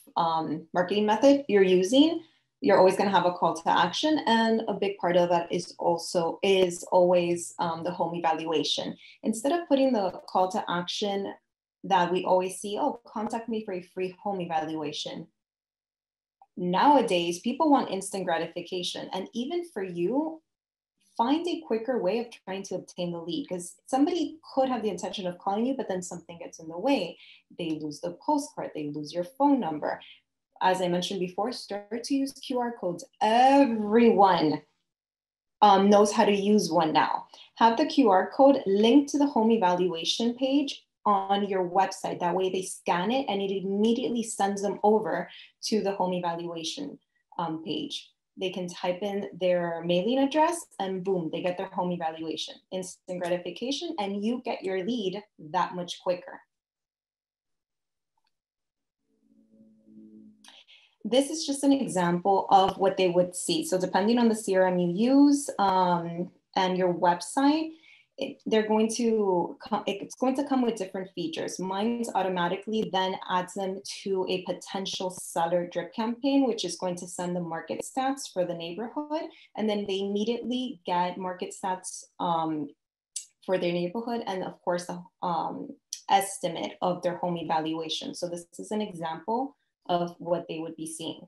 marketing method you're using, you're always going to have a call to action. And a big part of that is always the home evaluation. Instead of putting the call to action that we always see, oh, contact me for a free home evaluation. Nowadays, people want instant gratification. And even for you, find a quicker way of trying to obtain the lead, because somebody could have the intention of calling you, but then something gets in the way. They lose the postcard, they lose your phone number. As I mentioned before, start to use QR codes. Everyone knows how to use one now. Have the QR code linked to the home evaluation page on your website. That way they scan it and it immediately sends them over to the home evaluation page. They can type in their mailing address and boom, they get their home evaluation. Instant gratification, and you get your lead that much quicker. This is just an example of what they would see. So depending on the CRM you use and your website, it's going to come with different features. Mine's automatically then adds them to a potential seller drip campaign, which is going to send the market stats for the neighborhood. And then they immediately get market stats for their neighborhood, and of course, the estimate of their home evaluation. So this is an example of what they would be seeing.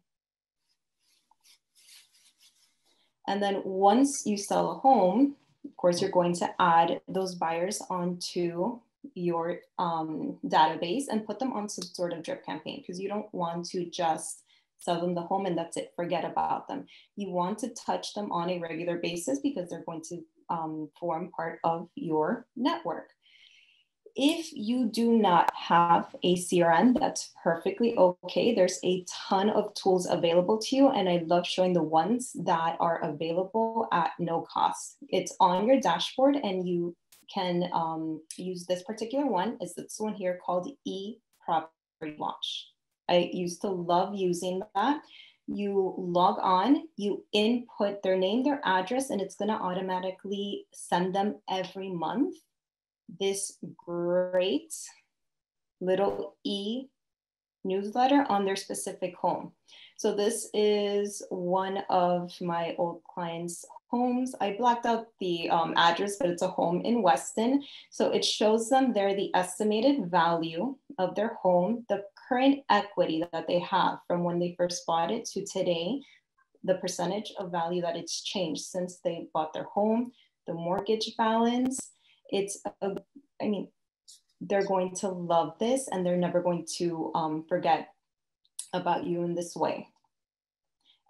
And then once you sell a home, of course, you're going to add those buyers onto your database and put them on some sort of drip campaign, because you don't want to just sell them the home and that's it, forget about them. You want to touch them on a regular basis because they're going to form part of your network. If you do not have a CRM, that's perfectly okay. There's a ton of tools available to you, and I love showing the ones that are available at no cost. It's on your dashboard, and you can use this particular one. Is this one here called eProperty Launch. I used to love using that. You log on, you input their name, their address, and it's going to automatically send them every month this great little e-newsletter on their specific home. So this is one of my old clients' homes. I blacked out the address, but it's a home in Weston. So it shows them there the estimated value of their home, the current equity that they have from when they first bought it to today, the percentage of value that it's changed since they bought their home, the mortgage balance. I mean, they're going to love this, and they're never going to forget about you in this way.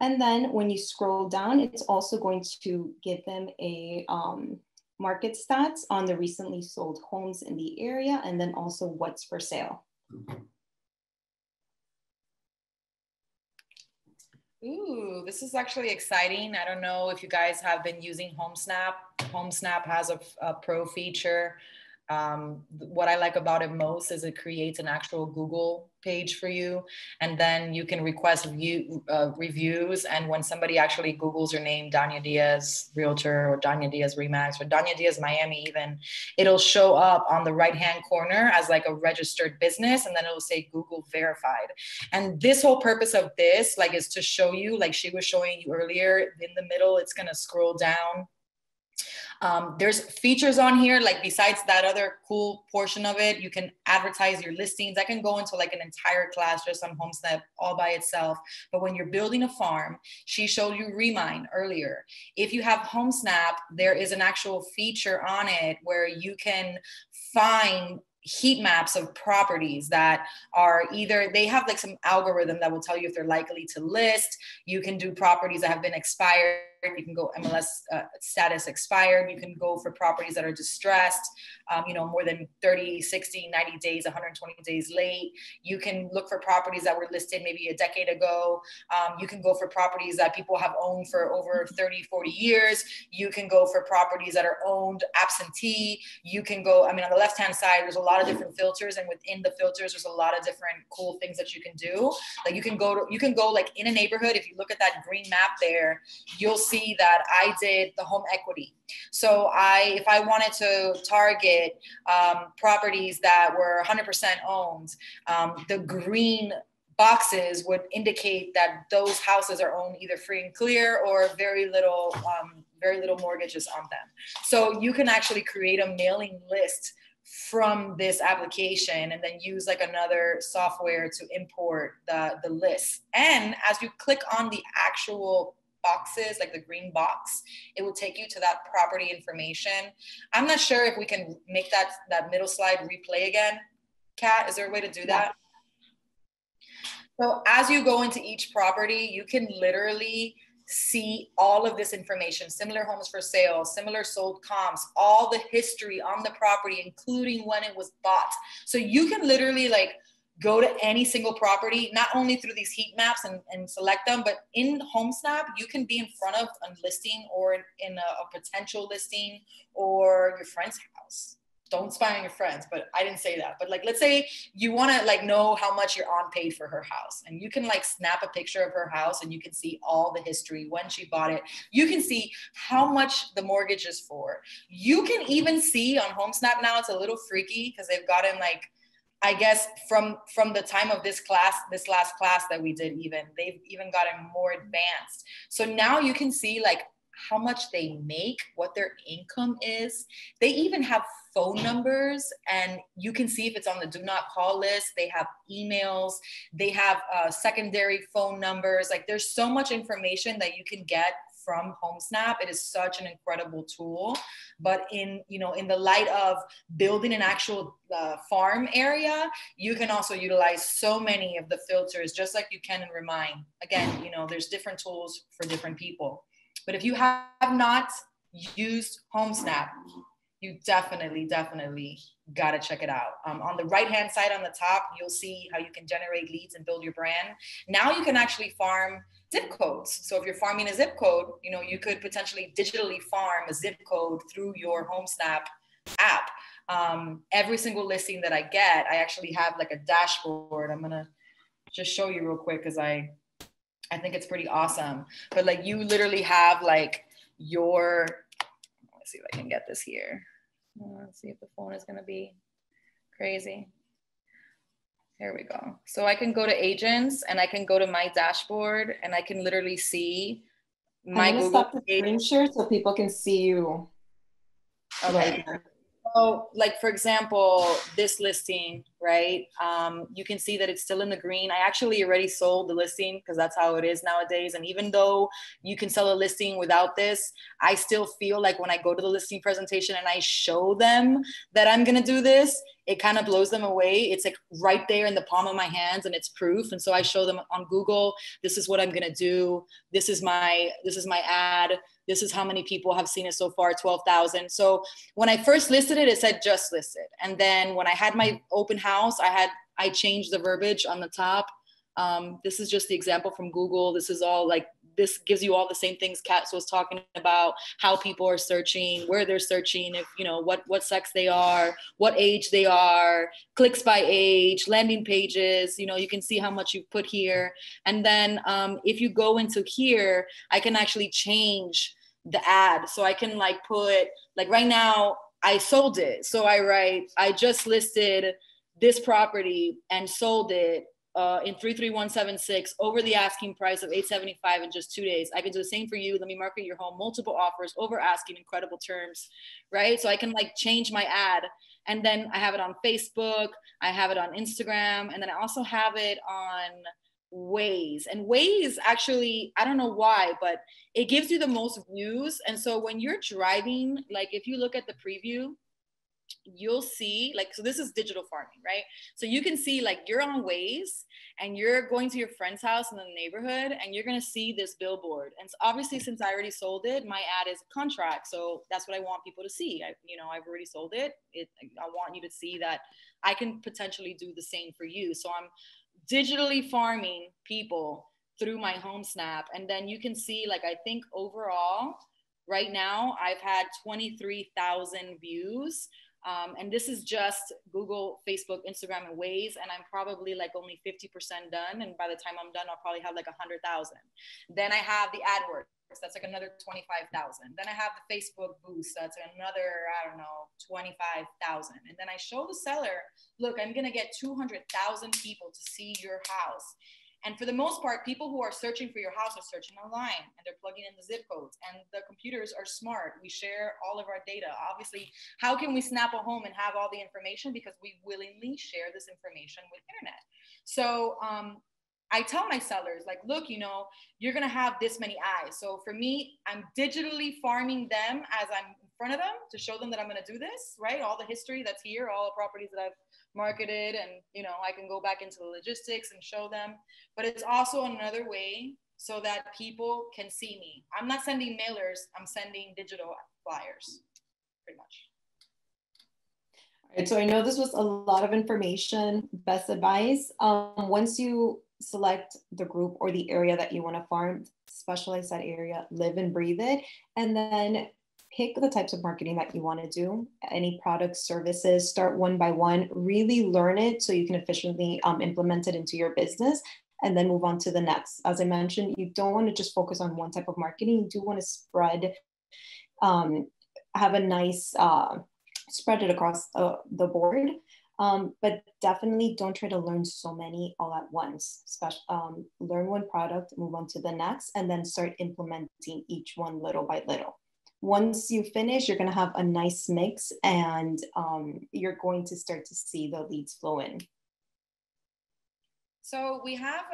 And then when you scroll down, it's also going to give them a market stats on the recently sold homes in the area, and then also what's for sale.
Ooh, this is actually exciting. I don't know if you guys have been using HomeSnap. HomeSnap has a pro feature. What I like about it most is it creates an actual Google page for you, and then you can request reviews. And when somebody actually Googles your name, Dania Diaz Realtor, or Dania Diaz Remax, or Dania Diaz Miami even, it'll show up on the right-hand corner as like a registered business, and then it'll say Google verified. And this whole purpose of this, like, is to show you, like she was showing you earlier, in the middle, it's gonna scroll down. There's features on here, like besides that other cool portion of it, you can advertise your listings. I can go into like an entire class just on HomeSnap all by itself. But when you're building a farm, she showed you Remind earlier. If you have HomeSnap, there is an actual feature on it where you can find heat maps of properties that are either, they have like some algorithm that will tell you if they're likely to list. You can do properties that have been expired. You can go MLS status expired. You can go for properties that are distressed, more than 30, 60, 90 days, 120 days late. You can look for properties that were listed maybe a decade ago. You can go for properties that people have owned for over 30, 40 years. You can go for properties that are owned absentee. You can go, on the left-hand side, there's a lot of different filters, and within the filters, there's a lot of different cool things that you can do. Like you can go like in a neighborhood. If you look at that green map there, you'll see that I did the home equity. So if I wanted to target properties that were 100% owned, the green boxes would indicate that those houses are owned either free and clear or very little mortgages on them. So you can actually create a mailing list from this application and then use like another software to import the list. And as you click on the actual boxes, like the green box, it will take you to that property information. I'm not sure if we can make that middle slide replay again. Kat, is there a way to do that? So as you go into each property, you can literally see all of this information, similar homes for sale, similar sold comps, all the history on the property, including when it was bought. So you can literally like go to any single property, not only through these heat maps and select them, but in HomeSnap, you can be in front of a listing or in a potential listing or your friend's house. Don't spy on your friends, but I didn't say that. But like, let's say you want to like know how much your aunt paid for her house, and you can like snap a picture of her house and you can see all the history, when she bought it. You can see how much the mortgage is for. You can even see on HomeSnap now, it's a little freaky because they've gotten like, I guess from the time of this last class that we did, they've even gotten more advanced. So now you can see like how much they make, what their income is. They even have phone numbers, and you can see if it's on the do not call list. They have emails, they have secondary phone numbers. Like there's so much information that you can get from HomeSnap. It is such an incredible tool. But in the light of building an actual farm area, you can also utilize so many of the filters, just like you can in Remind. Again, there's different tools for different people. But if you have not used HomeSnap, you definitely got to check it out. On the right-hand side on the top, you'll see how you can generate leads and build your brand. Now you can actually farm zip codes. So if you're farming a zip code, you could potentially digitally farm a zip code through your HomeSnap app. Every single listing that I get, I actually have like a dashboard. I'm going to just show you real quick because I think it's pretty awesome. But like you literally have like your, let's see if I can get this here. Let's see if the phone is going to be crazy. Here we go. So I can go to agents and I can go to my dashboard and I can literally see my
I'm gonna
Google
stop the screen share so people can see you.
Okay.
Right.
So like, for example, this listing, right? You can see that it's still in the green. I actually already sold the listing because that's how it is nowadays. And even though you can sell a listing without this, I still feel like when I go to the listing presentation and I show them that I'm going to do this, it kind of blows them away. It's like right there in the palm of my hands and it's proof. And so I show them on Google, this is what I'm going to do. This is my ad. This is how many people have seen it so far, 12,000. So when I first listed it, it said just listed. And then when I had my open house, I changed the verbiage on the top. This is just the example from Google. This is all like, this gives you all the same things Kat was talking about, how people are searching, where they're searching, if what sex they are, what age they are, clicks by age, landing pages, you can see how much you put here. And then if you go into here, I can actually change the ad. So I can like put, like right now I sold it. So I write, I just listed this property and sold it in 33176 over the asking price of $875 in just 2 days. I can do the same for you. Let me market your home, multiple offers, over asking, incredible terms, right? So I can like change my ad. And then I have it on Facebook, I have it on Instagram, and then I also have it on Waze. And Waze actually, I don't know why, but it gives you the most views. And so when you're driving, like if you look at the preview, you'll see like, so this is digital farming, right? So you can see like you're on Waze and you're going to your friend's house in the neighborhood and you're going to see this billboard. And so obviously, since I already sold it, my ad is a contract. So that's what I want people to see. I've already sold it. I want you to see that I can potentially do the same for you. So I'm digitally farming people through my HomeSnap. And then you can see, like, I think overall right now I've had 23,000 views. And this is just Google, Facebook, Instagram, and Waze. And I'm probably like only 50% done. And by the time I'm done, I'll probably have like 100,000. Then I have the AdWords. That's like another 25,000. Then I have the Facebook boost. That's another, 25,000. And then I show the seller, look, I'm going to get 200,000 people to see your house. And for the most part, people who are searching for your house are searching online and they're plugging in the zip codes, and the computers are smart. We share all of our data. Obviously, how can we snap a home and have all the information? Because we willingly share this information with internet. So I tell my sellers, like, look, you're going to have this many eyes. So for me, I'm digitally farming them as I'm in front of them to show them that I'm going to do this, right? All the history that's here, all the properties that I've marketed, and I can go back into the logistics and show them. But it's also another way so that people can see me. I'm not sending mailers, I'm sending digital flyers, pretty much.
All right, so I know this was a lot of information. Best advice, once you select the group or the area that you want to farm, specialize that area, live and breathe it, and then pick the types of marketing that you want to do, any products, services, start one by one, really learn it so you can efficiently implement it into your business, and then move on to the next. As I mentioned, you don't want to just focus on one type of marketing. You do want to spread, have a nice, spread it across the board. But definitely don't try to learn so many all at once. Learn one product, move on to the next, and then start implementing each one little by little. Once you finish, you're going to have a nice mix, and you're going to start to see the leads flow in.
So we have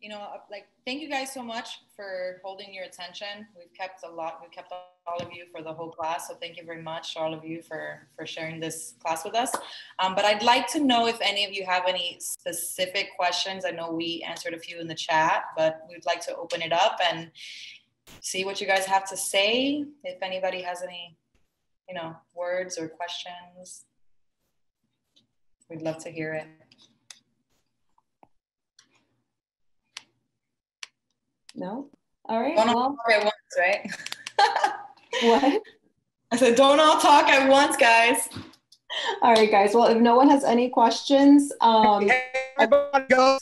you know, like, thank you guys so much for holding your attention. We've kept all of you for the whole class. So thank you very much, all of you, for sharing this class with us. But I'd like to know if any of you have any specific questions. I know we answered a few in the chat, but we'd like to open it up and see what you guys have to say. If anybody has any, you know, words or questions, we'd love to hear it.
No? All right.
Don't all talk at once, right?
What?
I said, don't all talk at once, guys.
All right, guys. Well, if no one has any questions,
Hey, everybody goes.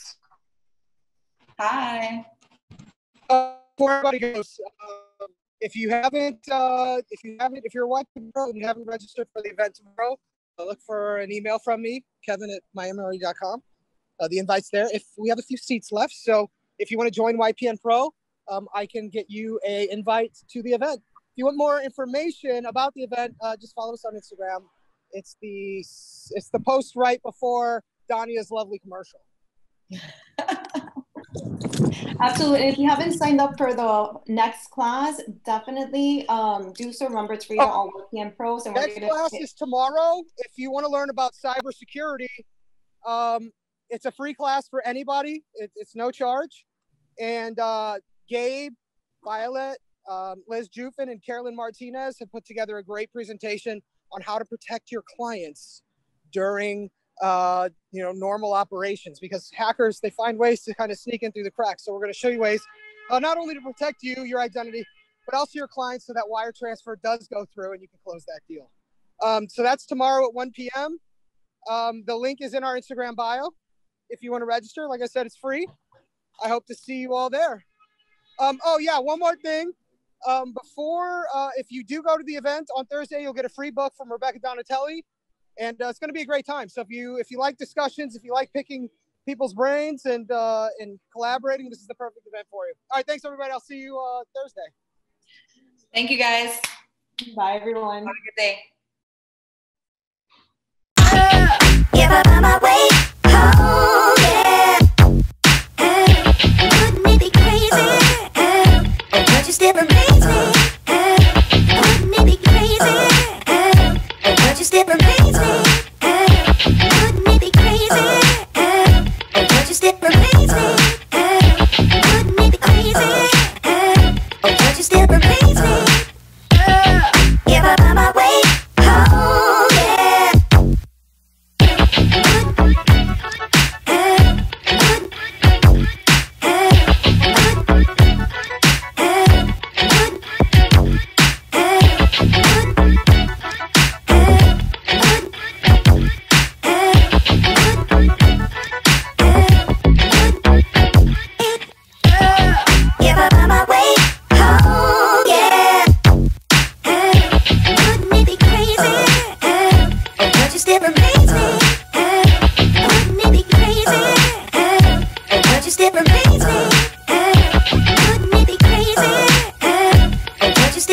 Hi.
Before everybody goes, if you're a YPN Pro and you haven't registered for the event tomorrow, look for an email from me, Kevin@miamimari.com. The invite's there. If we have a few seats left, so if you want to join YPN Pro, I can get you an invite to the event. If you want more information about the event, just follow us on Instagram. It's the post right before Dania's lovely commercial.
absolutely. If you haven't signed up for the next class, definitely do so. Remember, it's free to all YPN Pros. And
Next class is tomorrow. If you want to learn about cybersecurity, it's a free class for anybody. It's no charge. And Gabe, Violet, Liz Jufin, and Carolyn Martinez have put together a great presentation on how to protect your clients during normal operations, because hackers, they find ways to kind of sneak in through the cracks. So we're going to show you ways not only to protect you, your identity, but also your clients, so that wire transfer does go through and you can close that deal. So that's tomorrow at 1 p.m. The link is in our Instagram bio. If you want to register, like I said, it's free. I hope to see you all there. Oh yeah, one more thing. If you do go to the event on Thursday, you'll get a free book from Rebecca Donatelli, and it's going to be a great time. So if you like discussions, if you like picking people's brains and collaborating, this is the perfect event for you. All right, thanks everybody. I'll see you Thursday.
Thank you, guys.
Bye, everyone.
Have a good day.
Yeah, but on my way home, yeah. Wouldn't it be crazy? But you still amaze me. Wouldn't it be crazy? But you still amaze me. Wouldn't it be crazy? But you still amaze me. Wouldn't it be crazy? But you still amaze me. Yeah, but on my way home, yeah. Just